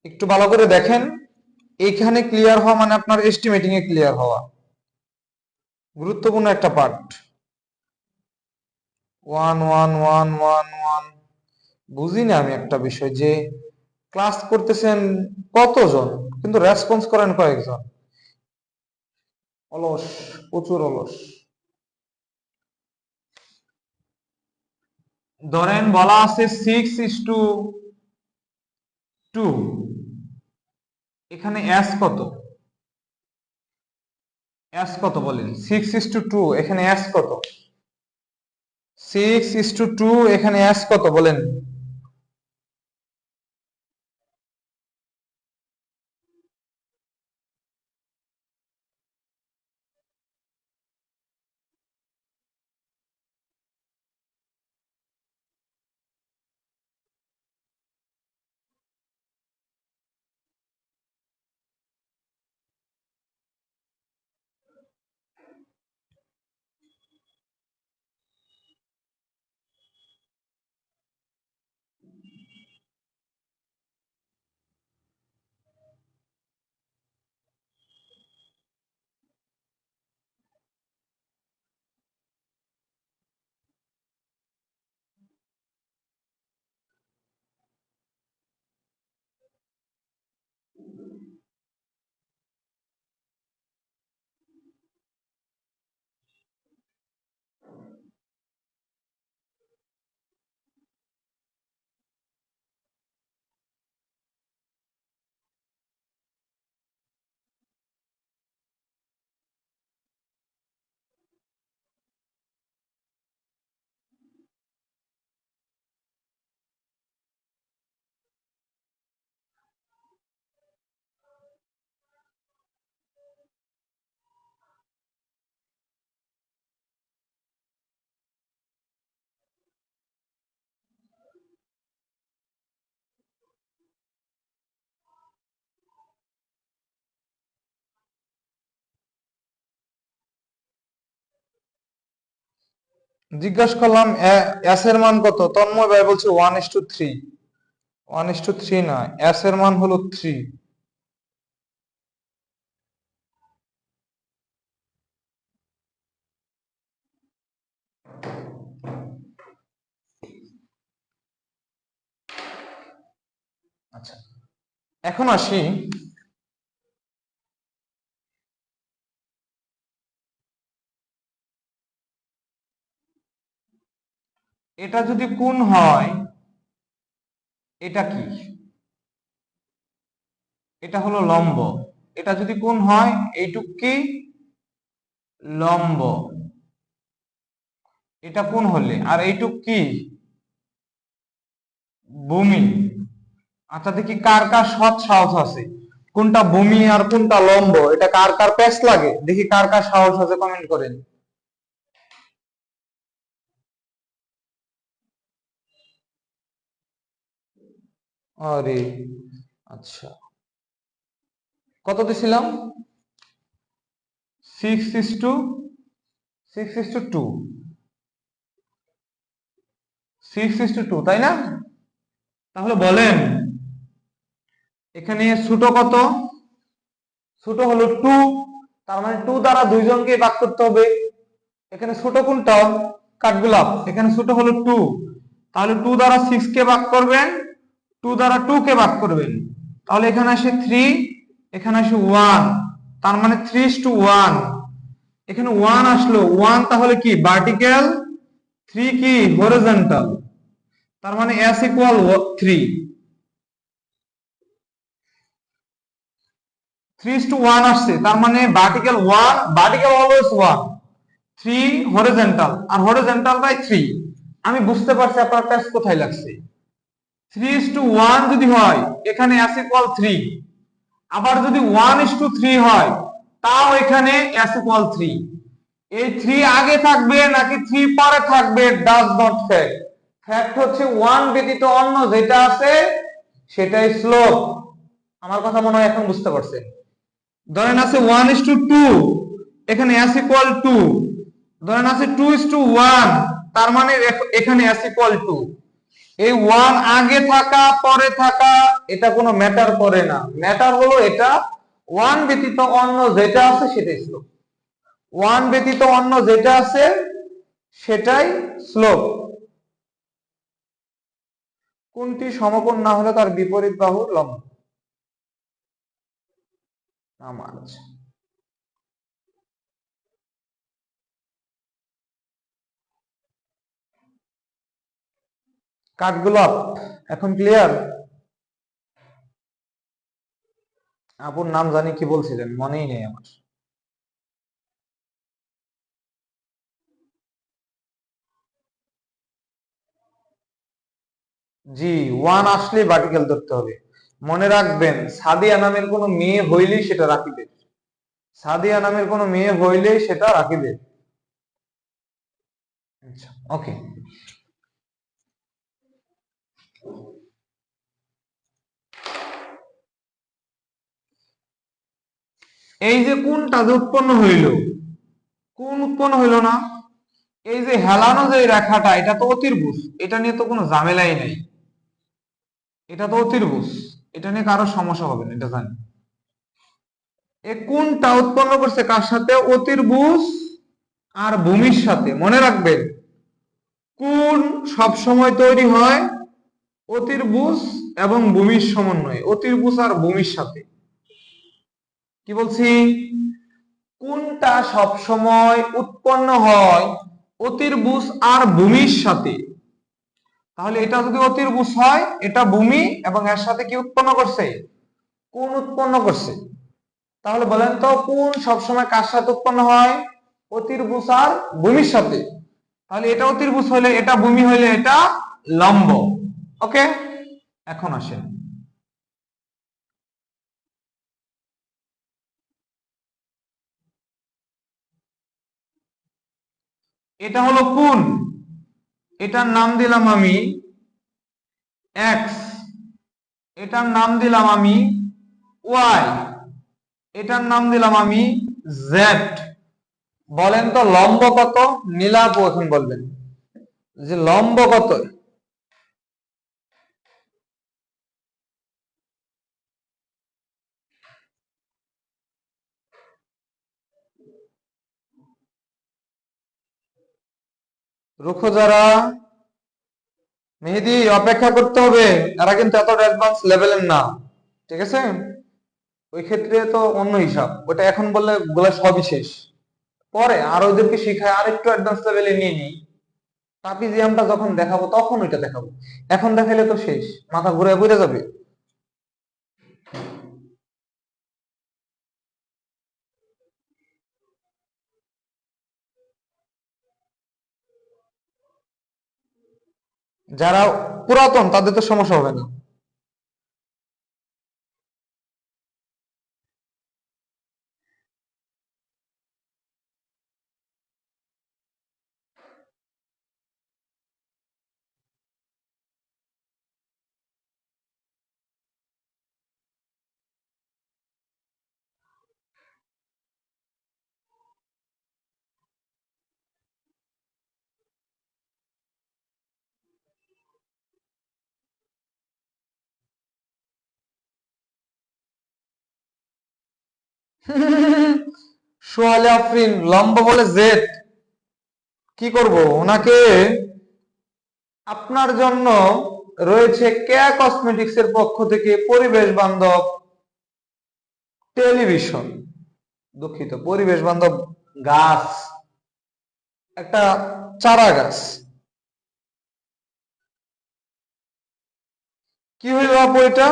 একটু ভালো করে দেখেন, এখানে ক্লিয়ার হওয়া মানে আপনার এস্টিমেটিং এ ক্লিয়ার হওয়া, গুরুত্বপূর্ণ একটা পার্ট। 1 1 1 1 1 বুঝি না আমি একটা বিষয়, যে ক্লাস করতেছেন কতজন কিন্তু রেসপন্স করেন কয়েকজন? অলস, প্রচুর অলস। ধরেন বলা আছে 6:2, এখানে এস কত? এস কত বলেন? 6:2, এখানে এস কত? 6:2, এখানে এস কত বলেন? জিজ্ঞাসা করলাম এস এর মান কত, তন্ময় ভাই বলছে 1:3। 1:3 না, এস এর মান হলো 3। আচ্ছা, এখন আসি, এটা যদি কোণ হয়, এটা কি? এটা হলো লম্ব। এটা যদি কোণ হয়, এইটুক কি? লম্ব। এটা কোণ হলে আর এইটুক কি? ভূমি। আচ্ছা, দেখি কার কার সৎ সাহস আছে, কোনটা ভূমি আর কোনটা লম্ব, এটা কার কার প্যাচ লাগে, দেখি কার কার সাহস আছে, কমেন্ট করেন। আরে আচ্ছা, কত দিছিলাম? 6:2। 6:2, তাই না? তাহলে বলেন এখানে ছোট কত? ছোট হলো 2, তার মানে 2 দ্বারা দুইজনকে ভাগ করতে হবে। এখানে ছোট কোনটা? কাঠগোলাপ। এখানে ছোট হলো 2, তাহলে 2 দ্বারা 6 কে ভাগ করবেন, 2 দ্বারা 2 কে ভাগ করবেন, তাহলে এখানে আসে 3, এখানে আসে 1, তার মানে 3:1। এখানে 1 আসলো, 1 তাহলে কি ভার্টিক্যাল, 3 কি হরিজন্টাল, তার মানে s ইকুয়াল 3। 3:1 আসছে, তার মানে ভার্টিক্যাল 1, ভার্টিক্যাল অলওয়েজ 1, 3 হরিজন্টাল, আর হরিজন্টাল বাই 3। আমি বুঝতে পারছি আপনার টেস্ট কোথায় লাগছে। 3:1 যদি হয় এখানে s ইকুয়াল 3, আবার যদি 1:3 হয় তাও এখানে s ইকুয়াল 3। এই 3 আগে থাকবে নাকি 3 পরে থাকবে ডাজ নট ফ্যাক্ট। ফ্যাক্ট হচ্ছে 1 ব্যতীত অন্য যেটা আছে সেটাই স্লোপ। আমার কথা মনে হয় এখন বুঝতে পারছেন। ধরেন আছে 1:2, এখানে s ইকুয়াল 2। ধরেন আছে 2:1, তার মানে এখানে s ইকুয়াল 2। এই 1 আগে থাকা পরে থাকা এটা কোনো ম্যাটার করে না, ম্যাটার হলো এটা 1 ব্যতীত অন্য যেটা আছে সেটাই স্লোপ। 1 ব্যতীত অন্য যেটা আছে সেটাই স্লোপ। কোনটি সমকোণ না হলে তার বিপরীত বাহুর লম্ব? আমার কাঠগোলাপ। এখন ক্লিয়ার? আপুর নাম জানি কি বলছিলেন, মনেই নেই আমার। জি, 1 আসলে ভার্টিক্যাল ধরতে হবে। মনে রাখবেন সাদিয়া নামের কোনো মেয়ে হইলেই সেটা রাখিবে, সাদিয়া নামের কোনো মেয়ে হইলেই সেটা রাখিবে। আচ্ছা, ওকে। এই যে কোনটা যে উৎপন্ন হইল, কোন উৎপন্ন হইল না? এই যে হেলানো যে রেখাটা এটা তো অতির্ভুজ, এটা নিয়ে তো কোনো ঝামেলাই নাই। এটা তো অতির্ভুজ, এটা নিয়ে কারো সমস্যা হবে না, এটা জানি। এ কোনটা উৎপন্ন করছে কার সাথে? অতির্ভুজ আর ভূমির সাথে। মনে রাখবেন কোন সব সময় তৈরি হয় অতির্ভুজ এবং ভূমির সমন্বয়ে, অতির্ভুজ আর ভূমির সাথে। কি বলছি? কোনটা সব সময় উৎপন্ন হয় অতির্ভুজ আর ভূমির সাথে। তাহলে এটা যদি অতির্ভুজ হয় এটা ভূমি, এবং এর সাথে কি উৎপন্ন করছে? কোন উৎপন্ন করছে। তাহলে বলেন তো কোন সবসময় কার সাথে উৎপন্ন হয়? অতির্ভুজ আর ভূমির সাথে। তাহলে এটা অতির্ভুজ হলে এটা ভূমি হলে এটা লম্ব। ওকে, এখন আসেন এটা হলো কোন, এটার নাম দিলাম আমি এক্স, এটার নাম দিলাম আমি ওয়াই, এটার নাম দিলাম আমি জেড। বলেন তো লম্ব কত? নীলাপ এখন বলবেন যে লম্ব কত। রুখো যারা, মেহেদি অপেক্ষা করতে হবে, এরা কিন্তু এতটা অ্যাডভান্স লেভেলের না, ঠিক আছে? ওই ক্ষেত্রে তো অন্য হিসাব, ওটা এখন বললে গুলা সবই শেষ। পরে আর ওদেরকে শিখায় আর একটু অ্যাডভান্স লেভেলে নিয়ে নিই, ট্রাপিজিয়ামটা যখন দেখাবো তখন ওইটা দেখাবো। এখন দেখাইলে তো শেষ, মাথা ঘুরে পড়ে যাবে। যারা পুরাতন তাদের তো সমস্যা হবে না। সোহালি আফরিন লম্ব বলে জেড। কি করব ওনাকে, আপনার জন্য রয়েছে কেয়া কসমেটিক্স এর পক্ষ থেকে পরিবেশ বান্ধব টেলিভিশন, দুঃখিত, পরিবেশ বান্ধব গাছ, একটা চারা গাছ। কি হইল আপু এটা?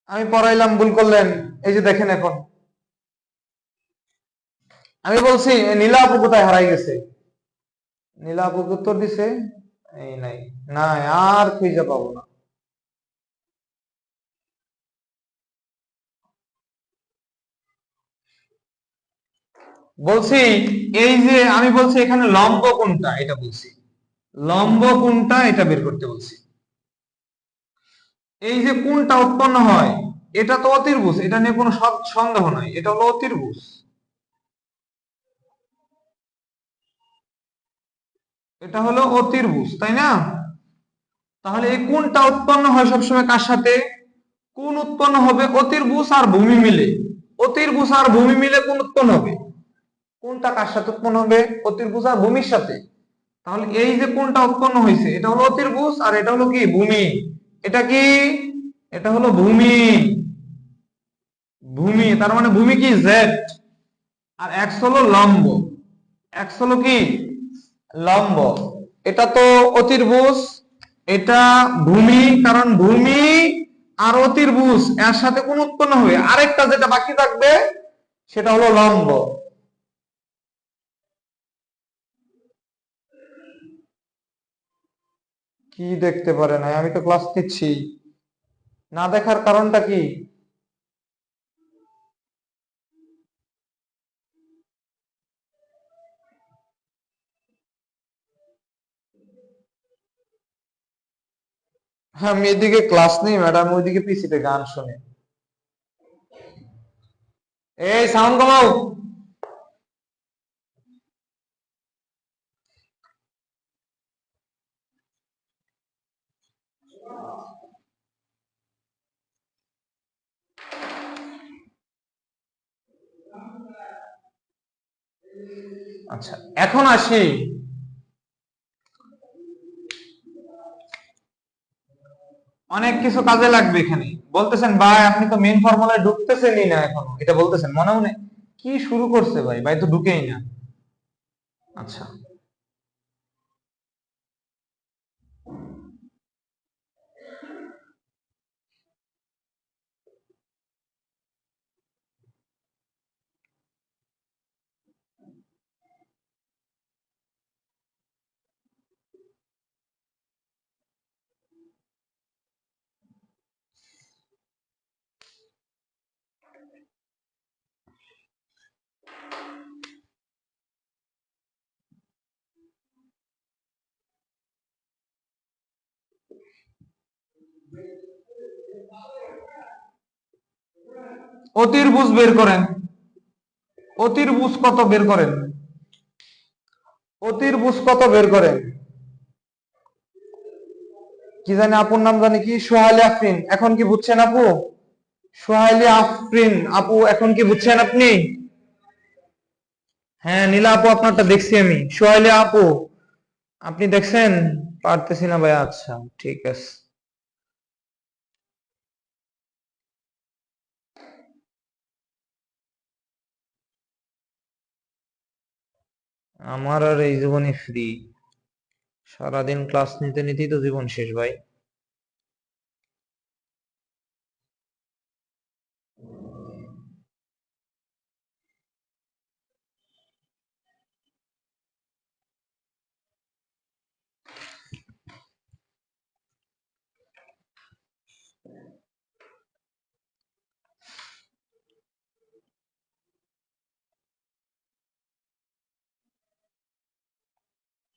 আমি পড়াইলাম, ভুল করলেন। এই যে দেখেন, এখন আমি বলছি নীলা আপু কোথায় হারাই গেছে? নীলা আপু উত্তর দিছে এই নাই, নাই আর খুঁজে পাবো না। বলছি এই যে আমি বলছি এখানে লম্ব কোনটা এটা বলছি, লম্ব কোনটা এটা বের করতে বলছি। এই যে কোনটা উৎপন্ন হয়, এটা তো অতির্ভুজ, এটা নিয়ে কোনো সন্দেহ নাই, এটা হলো অতির্ভুজ। এটা হলো অতির্ভুজ, তাই না? তাহলে এই কোনটা উৎপন্ন হয় সবসময় কার সাথে? কোন উৎপন্ন হবে অতির্ভুজ আর ভূমি মিলে। অতির্ভুজ আর ভূমি মিলে কোন উৎপন্ন হবে? কোনটা কার সাথে উৎপন্ন হবে? অতির্ভুজ আর ভূমির সাথে। তাহলে এই যে কোনটা উৎপন্ন হয়েছে, এটা হলো অতির্ভুজ আর এটা হলো কি ভূমি। এটা কি? এটা হলো ভূমি। ভূমি তার মানে ভূমি কি জেড, আর এক্স হলো লম্ব। এক্স হলো কি লম্ব। এটা তো অতির্ভুজ, এটা ভূমি, কারণ ভূমি আর অতির্ভুজ এর সাথে কোন উৎপন্ন হবে, আরেকটা যেটা বাকি থাকবে সেটা হলো লম্ব। কি দেখতে পারে না? আমি তো ক্লাস নিচ্ছি, না দেখার কারণটা কি? হ্যাঁ, আমি এদিকে ক্লাস নেই ম্যাডাম, ওইদিকে পিসিতে গান শুনে। এই সাউন্ড কমাও। আচ্ছা, এখন আসি। অনেক কিছু কাজে লাগবে এখানে। বলতেছেন ভাই আপনি তো মেইন ফর্মুলায় ঢুকতেছেনই না এখনো, এটা বলতেছেন মনে মনে। কি শুরু করছে ভাই, ভাই তো ঢুকেই না। আচ্ছা, অতির্ভুজ বের করেন। অতির্ভুজ কত বের করেন? অতির্ভুজ কত বের করেন? কি জানি আপুর নাম জানি কি, সোহালি আফরিন। এখন কি বুঝছেন আপু? সোহালি আফরিন আপু, এখন কি বুঝছেন আপনি? হ্যাঁ নীলা আপু, আপনারটা দেখছি আমি। সোহালি আপু আপনি দেখছেন? পারতেছি না ভাই। আচ্ছা, ঠিক আছে। আমার আর এই জীবনে ফ্রি, সারাদিন ক্লাস নিতে নিতেই তো জীবন শেষ ভাই।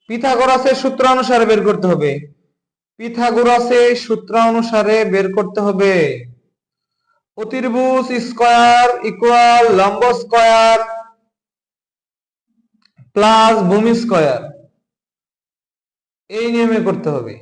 পিথাগোরাসের সূত্র অনুসারে বের করতে হবে। পিথাগোরাসের সূত্র অনুসারে বের করতে হবে। অতির্ভুজ স্কয়ার ইকুয়াল লম্ব স্কয়ার প্লাস ভূমি স্কয়ার, এই নিয়মে করতে হবে।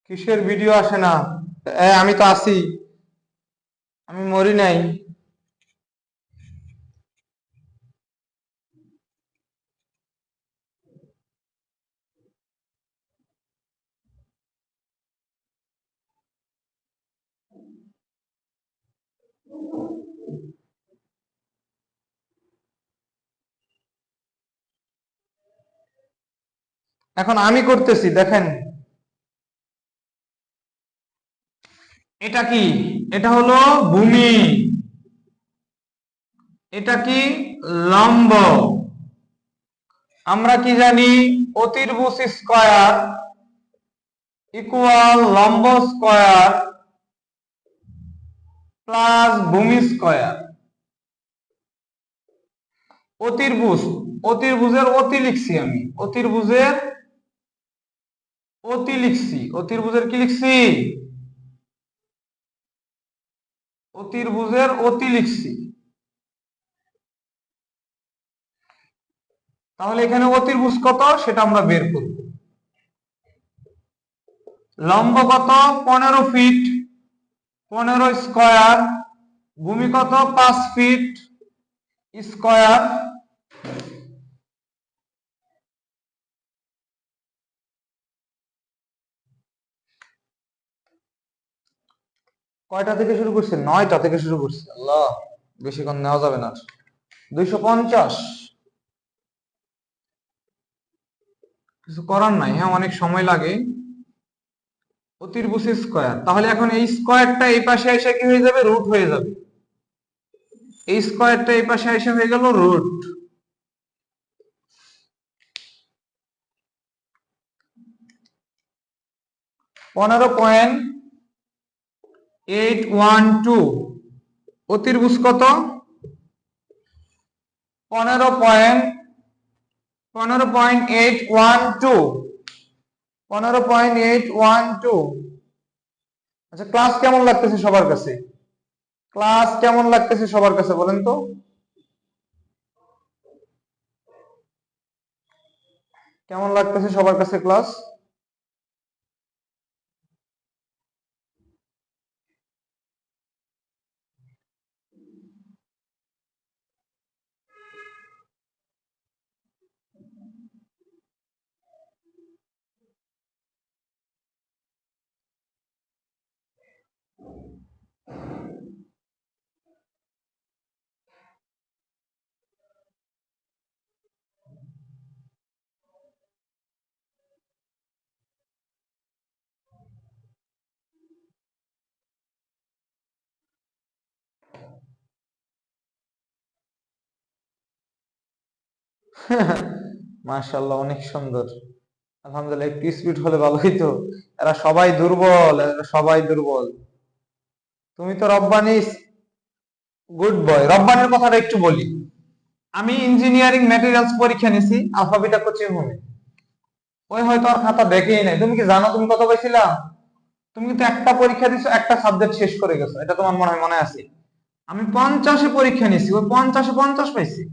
কিসের ভিডিও আসে না? আমি তো আছি, আমি মরি নাই। এখন আমি করতেছি, দেখেন। এটা কি? এটা হলো ভূমি। এটা কি? লম্ব। আমরা কি জানি? অতির্ভুজ স্কয়ার ইকুয়াল লম্ব স্কয়ার প্লাস ভূমি স্কয়ার। অতির্ভুজ, অতির্ভুজের অতি লিখছি আমি, অতির্ভুজের অতি লিখছি। অতির্ভুজের কি লিখছি? অতির্ভুজের অতি লিখছি। তাহলে এখানে অতির্ভুজ কত সেটা আমরা বের করব। লম্ব কত? 15 ফিট, 15 স্কয়ার। ভূমি কত? 5 ফিট স্কয়ার। কয়টা থেকে শুরু করছে? 9টা থেকে শুরু করছে। আল্লাহ, বেশিক্ষণ নেওয়া যাবে না। 250। কিছু করার নাই, হ্যাঁ, অনেক সময় লাগে। অতির্ভুজ স্কয়ার, তাহলে এখন এই স্কয়ারটা এই পাশে এসে কি হয়ে যাবে? রুট হয়ে যাবে। এই স্কয়ারটা এই পাশে এসে হয়ে গেল রুট। পনেরো 15.812। অতির্ভুজ কত? 15.812। 15.812। আচ্ছা, ক্লাস কেমন লাগতেছে সবার কাছে? ক্লাস কেমন লাগতেছে সবার কাছে বলেন তো? কেমন লাগতেছে সবার কাছে ক্লাস? মাশাআল্লাহ, অনেক সুন্দর। আলহামদুলিল্লাহ, একটু স্পিড হলে ভালো হইতো। এরা সবাই দুর্বল, এরা সবাই দুর্বল। তুমি তো রব্বানি, গুড বয়। রব্বানির কথাটা একটু বলি। আমি ইঞ্জিনিয়ারিং ম্যাটেরিয়ালস পরীক্ষা নিছি আলফা বিটা কোচিং হোমে। ওই হয়তো আর খাতা দেখেই নাই। তুমি কি জানো তুমি কত পাইছিলা? তুমি কিন্তু একটা পরীক্ষা দিছো, একটা সাবজেক্ট শেষ করে গেছো, এটা তোমার মনে হয় মনে আছে। আমি 50-এ পরীক্ষা নিছি, ওই 50-এ 50 পাইছি।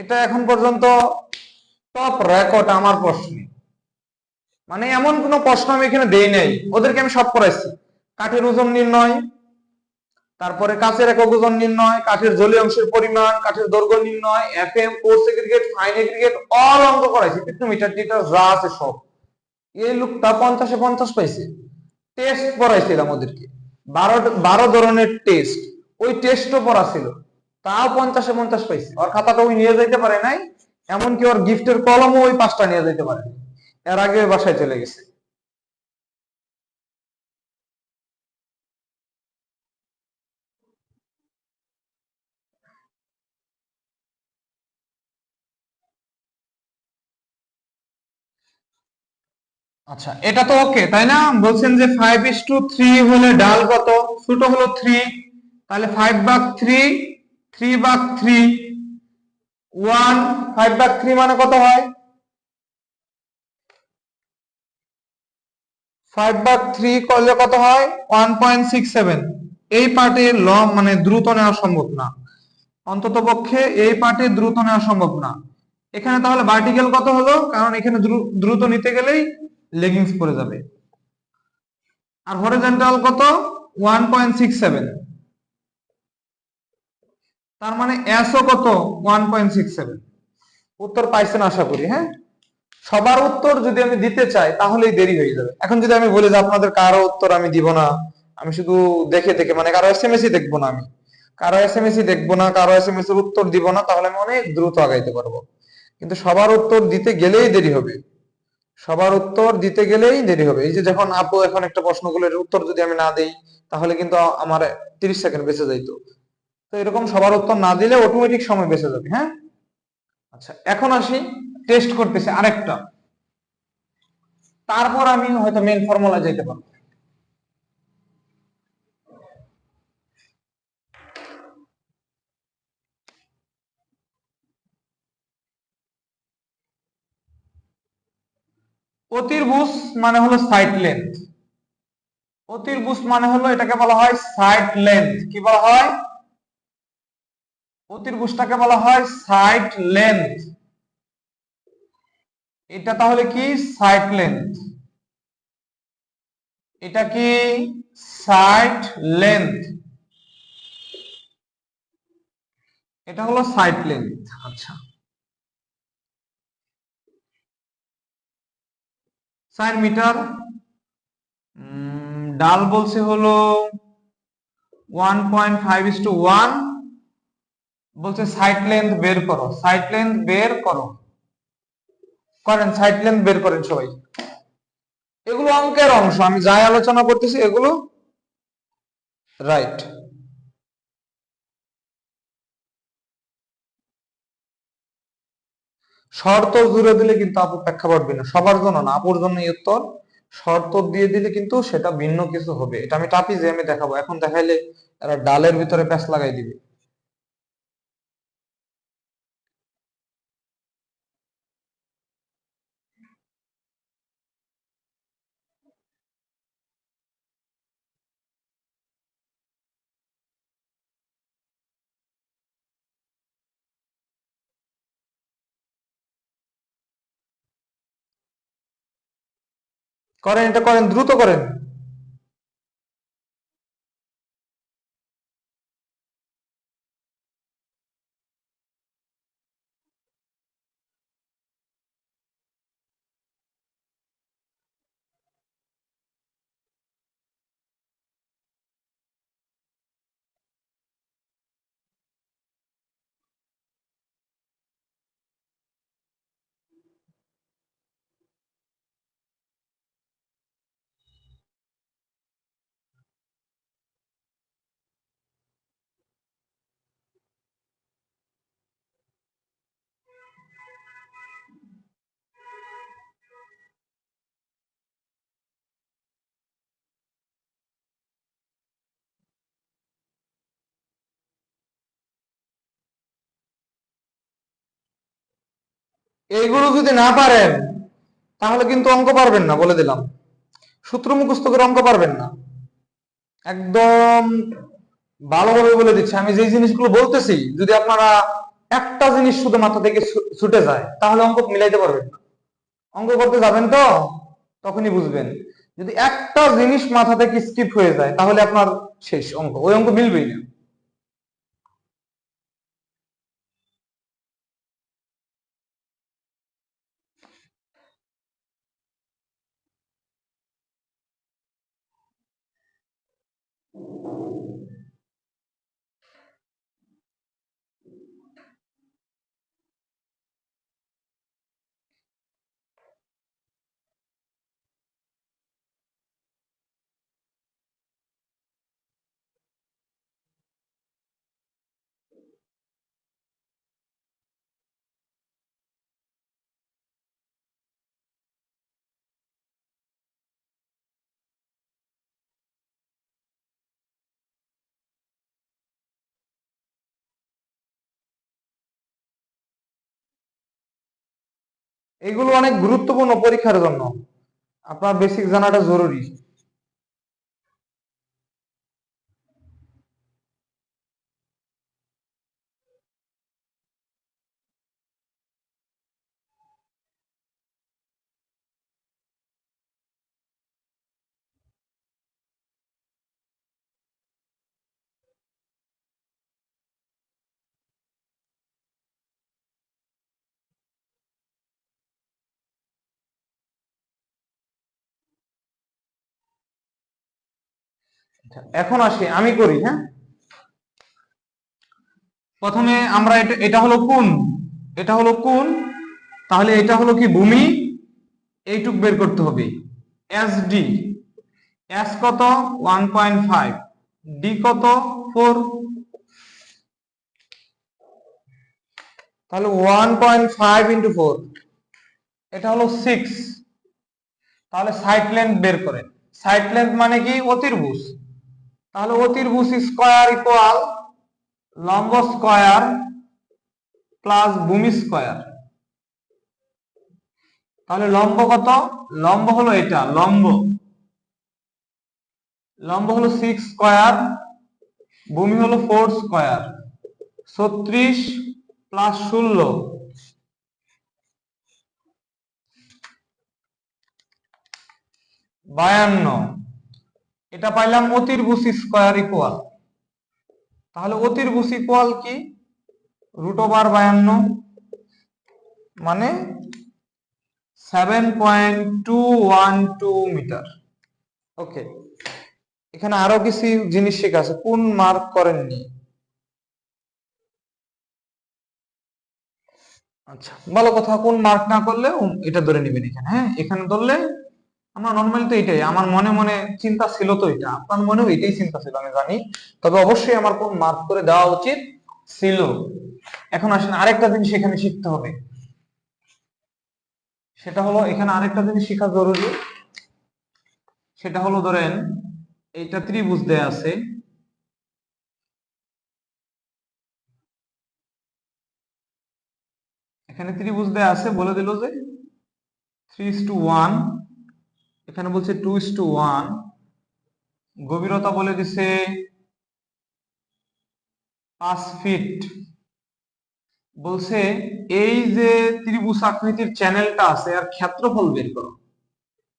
এটা এখন পর্যন্ত টপ রেকর্ড আমার প্রশ্নে। মানে এমন কোন প্রশ্ন আমি এখানে দেই নাই, ওদেরকে আমি সব করাইছি। কাঠের ওজন নির্ণয়, তারপরে কাচের একক ওজন নির্ণয়, কাঠের জলীয় অংশের পরিমাণ, কাঠের দৈর্ঘ্য নির্ণয়, FM, course aggregate, fine aggregate, all অঙ্ক করাইছি। মিটার টিটার যা আছে সব। এই লোকটা 50-এ 50 পাইছে। টেস্ট পড়াইছিলাম ওদেরকে, 12 ধরনের টেস্ট। ওই টেস্টও পড়া ছিল, তাও 50-এ 50 পাইছে। ওর খাতাটা ওই নিয়ে যাইতে পারে নাই, এমনকি ওর গিফটের কলমও ওই 5টা নিয়ে যাইতে পারে। এর আগে বাসায় চলে গেছে। আচ্ছা, এটা তো ওকে তাই না? বলছেন যে 5:3 হলে ডাল কত? ছোট হলো 3, তাহলে 5/3, 3/3, 1, 5/3 মানে কত হয়? 5/3 করলে কত হয়? 1.67। এই পার্টের মানে দ্রুত নেওয়া সম্ভব না, অন্তত পক্ষে এই পার্টে দ্রুত নেওয়া সম্ভব না। এখানে তাহলে ভার্টিক্যাল কত হলো? কারণ এখানে দ্রুত নিতে গেলেই লেগিংস পড়ে যাবে। আর হরিজন্টাল কত? 1.67। তার মানে এসও কত? 1.67। উত্তর পাইছেন আশা করি, হ্যাঁ? সবার উত্তর যদি আমি দিতে চাই তাহলেই দেরি হয়ে যাবে। এখন যদি আমি বলি যে আপনাদের কারো উত্তর আমি দিব না, আমি শুধু দেখে দেখে মানে কারো এসএমএসই দেখবো না, আমি কারো এসএমএসই দেখবো না, কারো এসএমএস এর উত্তর দিব না, তাহলে আমি অনেক দ্রুত আগাইতে পারবো। কিন্তু সবার উত্তর দিতে গেলেই দেরি হবে, সবার উত্তর দিতে গেলেই দেরি হবে। এই যে যখন আপু এখন একটা প্রশ্নগুলোর উত্তর যদি আমি না দেই, তাহলে কিন্তু আমার 30 সেকেন্ড বেঁচে যাইতো। তো এরকম সবার উত্তর না দিলে অটোমেটিক সময় বেঁচে যাবে, হ্যাঁ? আচ্ছা, এখন আসি, টেস্ট করতেছি আরেকটা, তারপর আমি হয়তো মেন ফর্মুলা যেতে পারবো। অতির্ভুজ মানে হলো সাইড লেন্থ। অতির্ভুজ মানে হলো এটাকে বলা হয় সাইড লেন্থ। কি বলা হয়? অতির্ভুজটাকে বলা হয় সাইড লেন্থ। এটা তাহলে কি? Side length. এটা কি? Side length. এটা হলো সাইড লেন্থ। আচ্ছা, 4 মিটার। ডাল বলছে হলো 1.5:1। বলছে সাইড লেন্থ বের করো, সাইড লেন্থ বের করো। করেন, সাইড লেন্থ বের করেন সবাই। এগুলো অঙ্কের অংশ, আমি যাই আলোচনা করতেছি এগুলো রাইট। শর্ত জুড়ে দিলে কিন্তু আপু প্রেক্ষাপট ভিন্ন, সবার জন্য না, আপুর জন্য এই উত্তর। শর্ত দিয়ে দিলে কিন্তু সেটা ভিন্ন কিছু হবে। এটা আমি টাপি যে আমি দেখাবো, এখন দেখাইলে এরা ডালের ভিতরে প্যাঁচ লাগাই দিবে। করেন, এটা করেন, দ্রুত করেন। এইগুলো যদি না পারেন তাহলে কিন্তু অঙ্ক পারবেন না, বলে দিলাম। সূত্র মুখস্থ করে অঙ্ক পারবেন না, একদম ভালোভাবে বলে দিচ্ছি। আমি যে জিনিসগুলো বলতেছি যদি আপনারা একটা জিনিস শুধু মাথা থেকে ছুটে যায় তাহলে অঙ্ক মিলাইতে পারবেন না। অঙ্ক করতে যাবেন তো তখনই বুঝবেন। যদি একটা জিনিস মাথা থেকে স্কিপ হয়ে যায় তাহলে আপনার শেষ, অঙ্ক ওই অঙ্ক মিলবেই না। এগুলো অনেক গুরুত্বপূর্ণ পরীক্ষার জন্য, আপনার বেসিক জানাটা জরুরি। এখন আসি, আমি করি। হ্যাঁ, প্রথমে আমরা এটা হলো কোণ, এটা হলো কোণ, তাহলে এটা হলো কি ভূমি, এইটুক বের করতে হবে। এস ডি, এস কত 1.5, ডি কত 4, তাহলে 1.5 ইন্টু 4, এটা হলো 6। তাহলে সাইড লেন্থ বের করেন। সাইড লেন্থ মানে কি অতির্ভুজ, তাহলে অতির্ভুজ স্কয়ার ইকুয়াল লম্ব স্কয়ার প্লাস ভূমি স্কয়ার। তাহলে লম্ব কত, লম্ব হলো এটা, লম্ব লম্ব হলো 6 স্কয়ার, ভূমি হলো 4 স্কয়ার, 36 প্লাস 16 52। এটা পাইলাম অতির্ভুজ স্কয়ার ইকুয়াল, তাহলে অতির্ভুজ ইকুয়াল কি √52 মানে 7.212 মিটার। ওকে, এখানে আরো কিছু জিনিস শেখা আছে, কোন মার্ক করেননি। আচ্ছা, ভালো কথা, কোন মার্ক না করলে এটা ধরে নেবেন এখানে। হ্যাঁ, এখানে ধরলে আমরা নর্মালি তো এটাই, আমার মনে মনে চিন্তা ছিল তো এটা, আপনার মনেও এটাই চিন্তা ছিল আমি জানি, তবে অবশ্যই আমার কোন মার্ক করে দেওয়া উচিত ছিল। এখন আসেন আরেকটা জিনিস এখানে শিখতে হবে, সেটা হলো এখানে আরেকটা জিনিস শেখা জরুরি, সেটা হলো ধরেন এইটা ত্রিভুজ দেয়া আছে, এখানে ত্রিভুজ দেয়া আছে, বলে দিল যে 3:1, এখানে বলছে 2:1, গভীরতা বলে দিছে 5 ফিট। বলছে এই যে ত্রিভুজ আকৃতির চ্যানেলটা আছে আর ক্ষেত্রফল বের করো।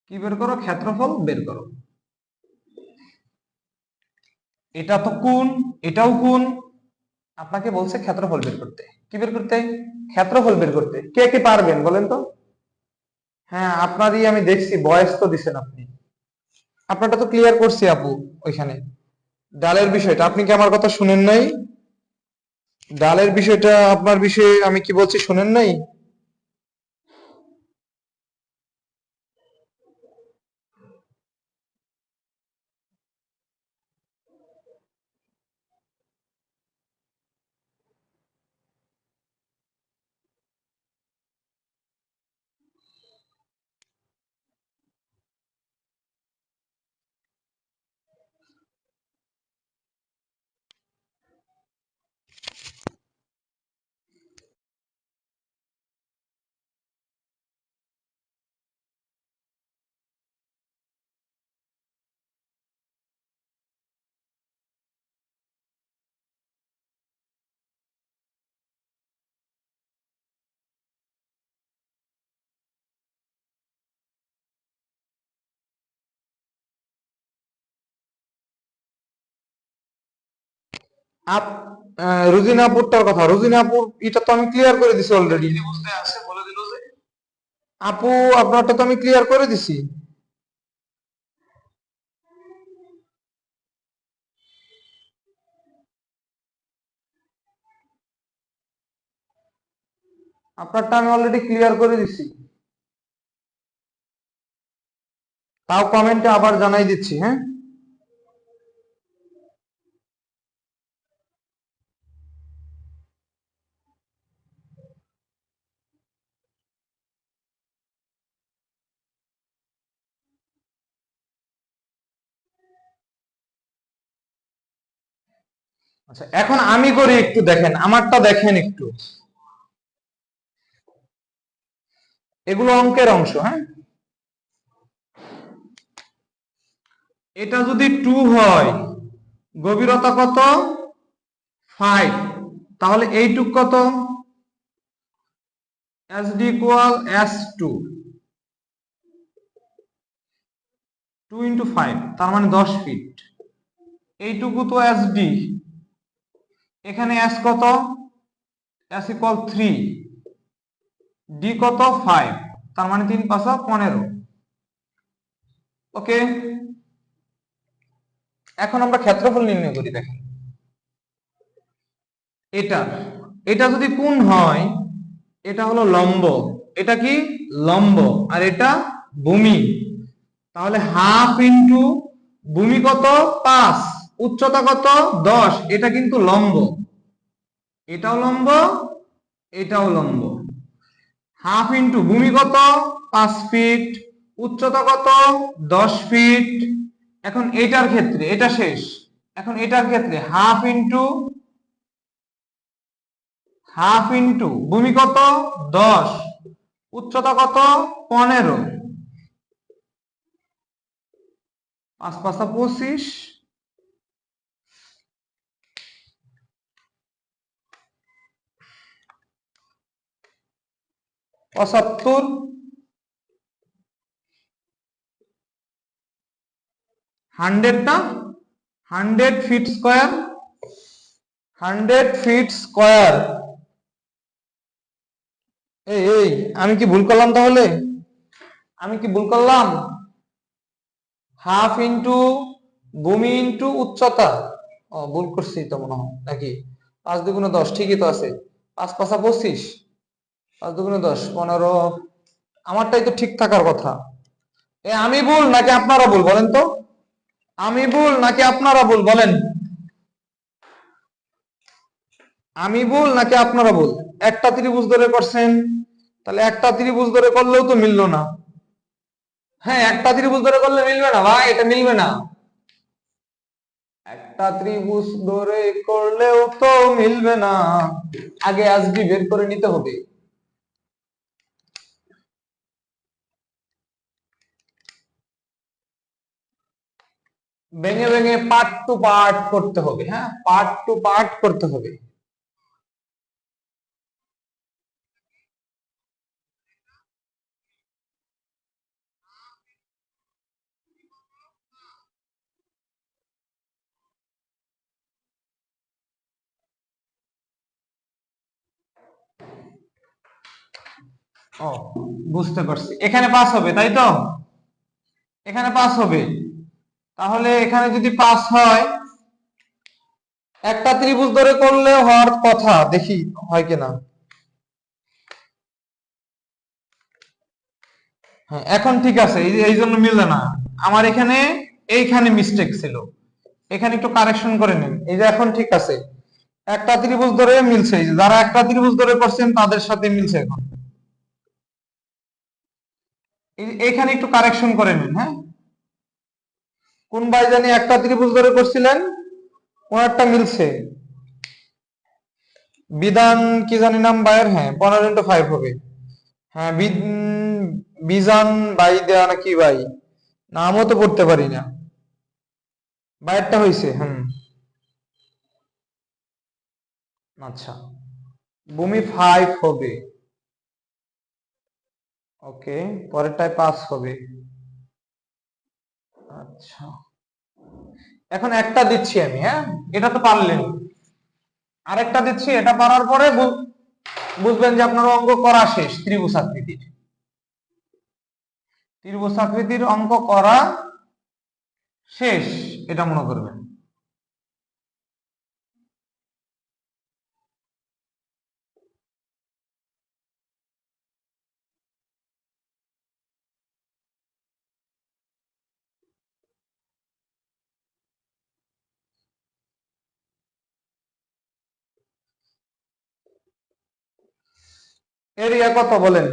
কি বের করো, ক্ষেত্রফল বের করো। এটা তো কোণ, এটাও কোণ, আপনাকে বলছে ক্ষেত্রফল বের করতে। কি বের করতে, ক্ষেত্রফল বের করতে। কে কে পারবেন বলেন তো? হ্যাঁ, আপনারই আমি দেখছি, বয়স তো দিছেন আপনি, আপনারটা তো ক্লিয়ার করছি আপু। ওইখানে ডালের বিষয়টা আপনি কি আমার কথা শুনেন নাই? ডালের বিষয়টা আপনার বিষয়ে আমি কি বলছি শুনেন নাই? আপ রুজিনা আপুরটার কথা, রুজিনা আপুর এটা তো আমি ক্লিয়ার করে দিছি অলরেডি। বুঝতে আছে, বলে দিল যে আপু আপনারটা তো আমি ক্লিয়ার করে দিছি। আপনারটা আমি অলরেডি ক্লিয়ার করে দিছি, তাও কমেন্টে আবার জানাই দিচ্ছি। হ্যাঁ, আচ্ছা এখন আমি করি, একটু দেখেন আমারটা, দেখেন একটু। এগুলো অঙ্কের অংশ। হ্যাঁ, এটা যদি 2 হয়, গভীরতা কত? 5, তাহলে এইটুক কত? SD ইকুয়াল S2, 2 ইন্টু 5, তার মানে 10 ফিট। এইটুকু তো SD, এখানে S কত? S ইকুয়াল 3, D কত? 5, তার মানে 3 5 15। ওকে, এখন আমরা ক্ষেত্রফল নির্ণয় করি। দেখেন, এটা এটা যদি কোণ হয়, এটা হলো লম্ব, এটা কি? লম্ব, আর এটা ভূমি। তাহলে হাফ ইন্টু ভূমি কত? 5, উচ্চতা কত? 10, এটা কিন্তু লম্ব, এটাও লম্ব, এটাও লম্ব। হাফ ইন্টু ভূমি কত? 5 ফিট, উচ্চতা কত? 10 ফিট। এখন এটার ক্ষেত্রে এটা শেষ, এখন এটার ক্ষেত্রে হাফ ইন্টু ভূমি কত? 10, উচ্চতা কত? 15, 5 5 25, 75, 100 না, 100 ফিট স্কয়ার, 100 ফিট স্কয়ার। এই আমি কি ভুল করলাম? তাহলে আমি কি ভুল করলাম? হাফ ইন্টু ভূমি ইন্টু উচ্চতা, ভুল করছি তো মনে হয়, নাকি? 5 দুগুণে 10, ঠিকই তো আছে। 5 5 25, 5 দুগুণে 10 15, আমারটাই তো ঠিক থাকার কথা। আমি ভুল নাকি আপনারা ভুল বলেন তো? আমি ভুল নাকি আপনারা ভুল বলেন? আমি ভুল নাকি আপনারা ভুল? একটা ত্রিভুজ ধরে করছেন, তাহলে একটা ত্রিভুজ ধরে করলেও তো মিললো না। হ্যাঁ, একটা ত্রিভুজ ধরে করলে মিলবে না ভাই, এটা মিলবে না। একটা ত্রিভুজ ধরে করলেও তো মিলবে না, আগে আসবি বের করে নিতে হবে। ভেঙে ভেঙে পার্ট টু পার্ট করতে হবে। হ্যাঁ, পার্ট টু পার্ট করতে হবে। ও, বুঝতে পারছি, এখানে পাস হবে তাই তো? এখানে পাস হবে, তাহলে এখানে যদি পাস হয়, একটা ত্রিভুজ ধরে করলে হওয়ার কথা, দেখি হয় কিনা। হ্যাঁ, এখন ঠিক আছে, এই জন্য মিলবে না। আমার এখানে এইখানে মিস্টেক ছিল, এখানে একটু কারেকশন করে নিন। এই যে এখন ঠিক আছে, একটা ত্রিভুজ ধরে মিলছে, এই যে যারা একটা ত্রিভুজ ধরে করছেন তাদের সাথে মিলছে। এখন এখানে একটু কারেকশন করে নিন। হ্যাঁ, কোন ভাই জানি একটা ত্রিভুজ ধরে করছিলেন, ওনারটা মিলছে। বিধান কি জানি নাম ভাইয়ের, হ্যাঁ 15x5 হবে। হ্যাঁ, বিজান ভাই দেয়া নাকি ভাই, নামও তো পড়তে পারি না। বাইরটা হইছে। হুম, আচ্ছা, ভূমি 5 হবে। ওকে, পরেরটায় 5 হবে। আচ্ছা, এখন একটা দিচ্ছি আমি। হ্যাঁ, এটা তো পারলেন, আরেকটা দিচ্ছি, এটা পারার পরে বুঝবেন যে আপনার অঙ্ক করা শেষ। ত্রিভুজ আকৃতির অঙ্ক করা শেষ, এটা মনে করবেন। এরিয়া কত বলেন?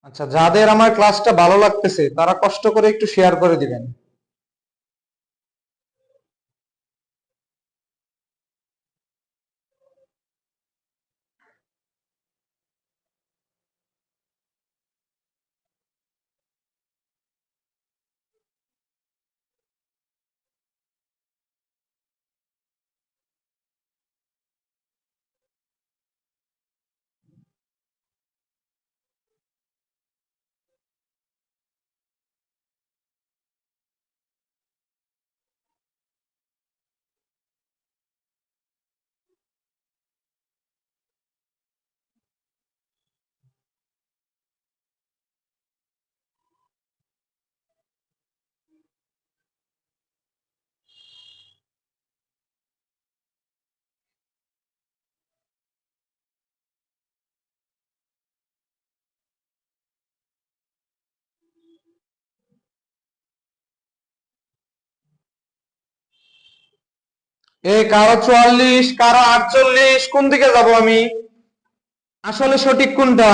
আচ্ছা, যাদের আমার ক্লাসটা ভালো লাগতেছে তারা কষ্ট করে একটু শেয়ার করে দিবেন। কারো 44, কারো 48, কোন দিকে যাব আমি? আসলে সঠিক কোনটা?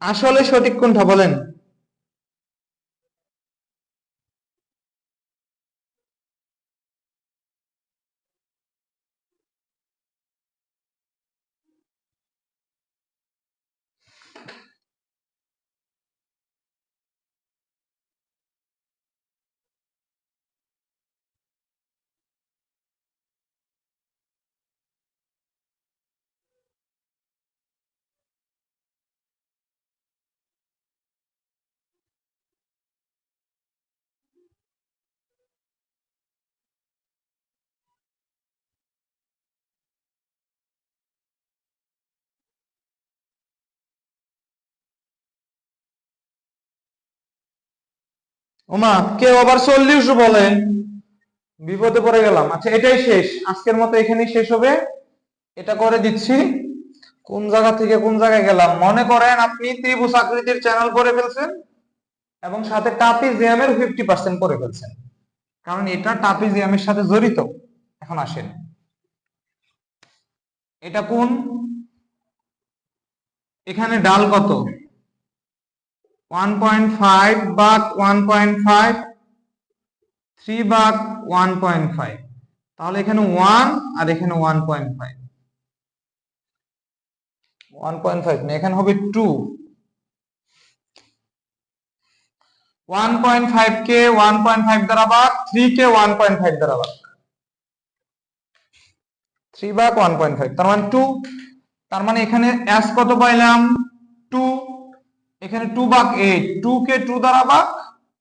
আসলে সঠিক কোনটা বলেন? ওমা, কেউ আবার 40 বলে, বিপদে পড়ে গেলাম। আচ্ছা, এটাই শেষ, আজকের মতো এখানেই শেষ হবে। এটা করে দিচ্ছি। কোন জায়গা থেকে কোন জায়গায় গেলাম? মনে করেন আপনি ত্রিভুজ আকৃতির চ্যানেল করে ফেলছেন এবং সাথে টাপিজিয়ামের 50% করে ফেলছেন, কারণ এটা টাপিজিয়ামের সাথে জড়িত। এখন আসেন, এটা কোন? এখানে ডাল কত? 1.5 ভাগ 1.5, 3 ভাগ 1.5, তাহলে এখানে 1 আর এখানে 1.5, 1.5 না, এখানে হবে 2। 1.5 কে 1.5 দ্বারা ভাগ, 3 কে 1.5 দ্বারা ভাগ, 3 ভাগ 1.5, তার মানে 2। তার মানে এখানে s কত পাইলাম? 2। এখানে 2 ভাগ 8, 2 কে 2 দ্বারা ভাগ,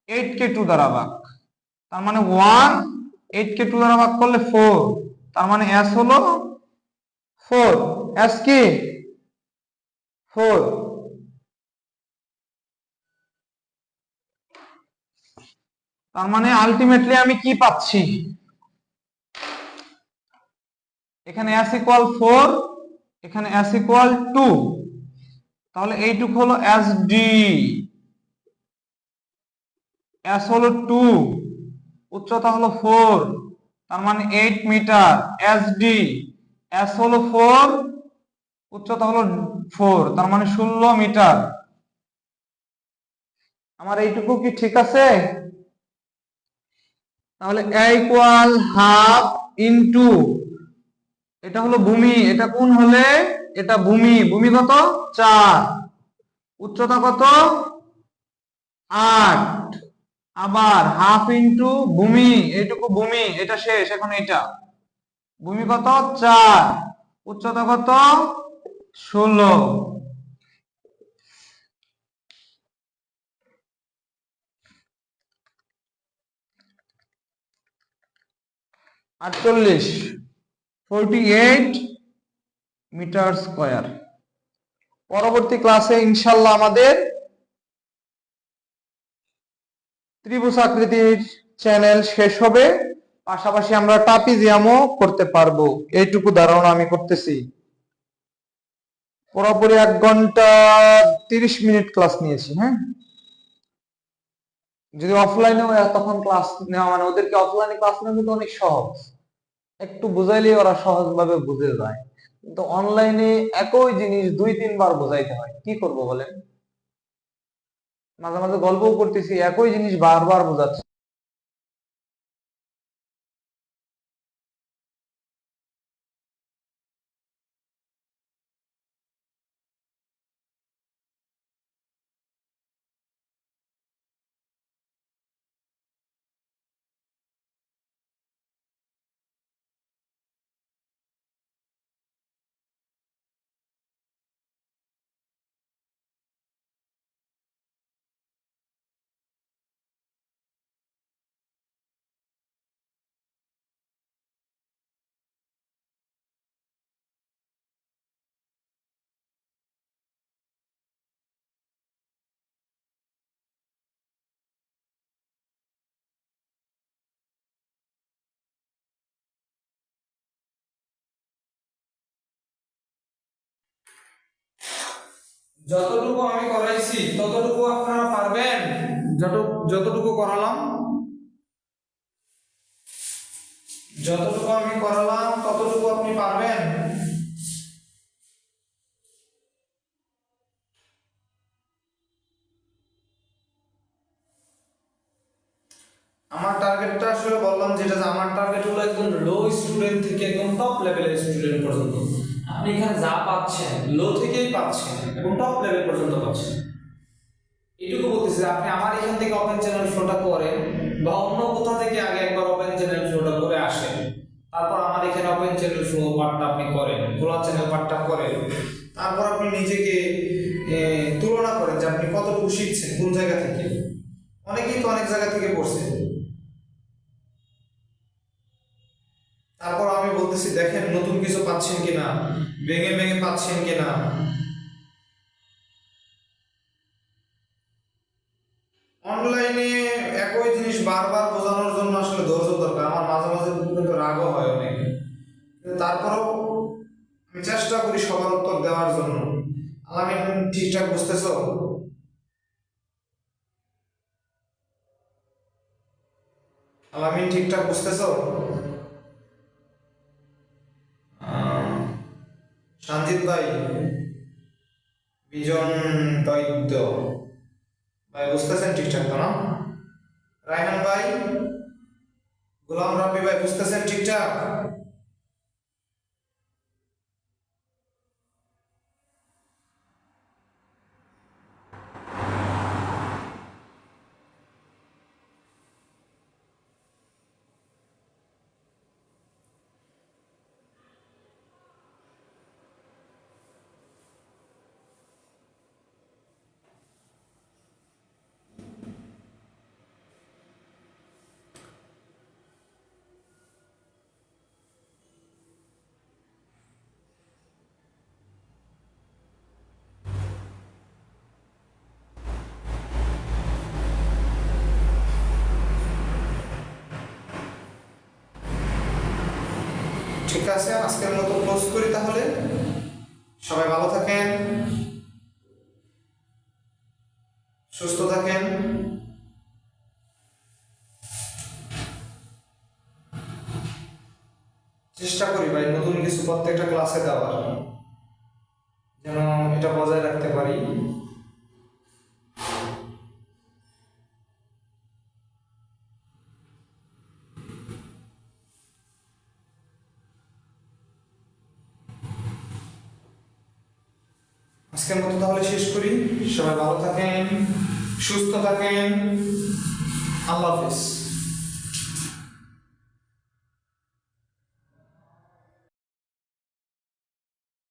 8 কে 2 দ্বারা ভাগ, তার মানে 1। 8 কে 2 দ্বারা ভাগ করলে 4, তার মানে s হলো 4। s কি? 4। তার মানে আলটিমেটলি আমি কি পাচ্ছি? এখানে s ইকুয়াল 4, এখানে s ইকুয়াল 2, তাহলে এইটুকু হলো sd। s হলো 2, উচ্চতা হলো 4, তার মানে 8 মিটার। sd, s হলো 4, উচ্চতা হলো 4, তার মানে 16 মিটার। আমার এইটুকু কি ঠিক আছে? তাহলে a ইকুয়াল হাফ ইনটু, এটা হলো ভূমি, এটা কোন হলে? এটা ভূমি। ভূমি কত? 4। উচ্চতা কত? 8। আবার হাফ ইনটু ভূমি, এইটুকু ভূমি, এটা শেষ। এখন এটা ভূমি কত? 4। উচ্চতা কত? 16। 48, 48 মিটার স্কয়ার। পরবর্তী ক্লাসে ইনশাল্লাহ আমাদের ত্রিভুজ আকৃতির চ্যানেল শেষ হবে, পাশাপাশি আমরা ট্রাপিজিয়ামও করতে পারবো। এইটুকু ধারণা আমি করতেছি। পুরোপুরি 1 ঘন্টা 30 মিনিট ক্লাস নিয়েছি। হ্যাঁ, যদি অফলাইনে তখন ক্লাস নেওয়া, মানে ওদেরকে অফলাইনে ক্লাস নেওয়া কিন্তু অনেক সহজ। একটু বুঝাইলে ওরা সহজভাবে বুঝে যায়, কিন্তু অনলাইনে একই জিনিস 2-3 বার বোঝাইতে হয়, কি করব বলেন? মাঝে মাঝে গল্পও করতেছি, একই জিনিস বারবার বোঝাচ্ছি। যতটুকু আমি করাইছি ততটুকু আপনারা পারবেন? যতটুকু করালাম, যতটুকু আমি করালাম ততটুকু আপনি পারবেন? আমার টার্গেটটা আসলে বললাম যেটা, যে আমার টার্গেট হলো একদম লো স্টুডেন্ট থেকে একদম টপ লেভেলের স্টুডেন্ট পর্যন্ত। আপনি এখানে যা পাচ্ছেন লো থেকেই পাচ্ছেন এবং টপ লেভেল পর্যন্ত পাচ্ছেন। এটুকু বলতেছি যে আপনি আমার এখান থেকে ওপেন চ্যানেল ফ্লোটা করেন বা অন্য কোথা থেকে আগে একবার ওপেন চ্যানেল ফ্লোটা করে আসেন, তারপর আমার এখানে ওপেন চ্যানেল ফ্লো পার্টটা আপনি করেন, খোলা চ্যানেল পার্টটা করেন, তারপর আপনি নিজেকে তুলনা করেন যে আপনি কতটুকু শিখছেন কোন জায়গা থেকে। অনেকেই তো অনেক জায়গা থেকে পড়ছে। তারপর আমি বলতেছি দেখেন নতুন কিছু পাচ্ছেন কিনা, ভেঙে ভেঙে পাচ্ছেন কিনা। অনলাইনে একই জিনিস বারবার বোঝানোর জন্য আসলে ধৈর্য দরকার। আমার মাঝে মাঝে কিন্তু রাগও হয় অনেক, কিন্তু তারপরেও আমি চেষ্টা করি সবার উত্তর দেওয়ার জন্য। আলামিন ঠিকঠাক বুঝতেছো? আলামিন ঠিকঠাক বুঝতেছো? সঞ্জিত ভাই, বিজন দৈত্য ভাই বুঝতেছেন ঠিকঠাক তো না? রায়হান ভাই, গোলাম রাব্বি ভাই বুঝতেছেন ঠিকঠাক? ঠিক আছে, আজকের মতো ক্লোজ করি তাহলে। সবাই ভালো থাকেন, সুস্থ থাকেন। চেষ্টা করি ভাই নতুন কিছু প্রত্যেকটা ক্লাসে দেওয়ার, যেন এটা বজায় রাখতে পারি। আজকের মতো তাহলে শেষ করি। সবাই ভালো থাকেন, সুস্থ থাকেন। আল্লাহ হাফিজ।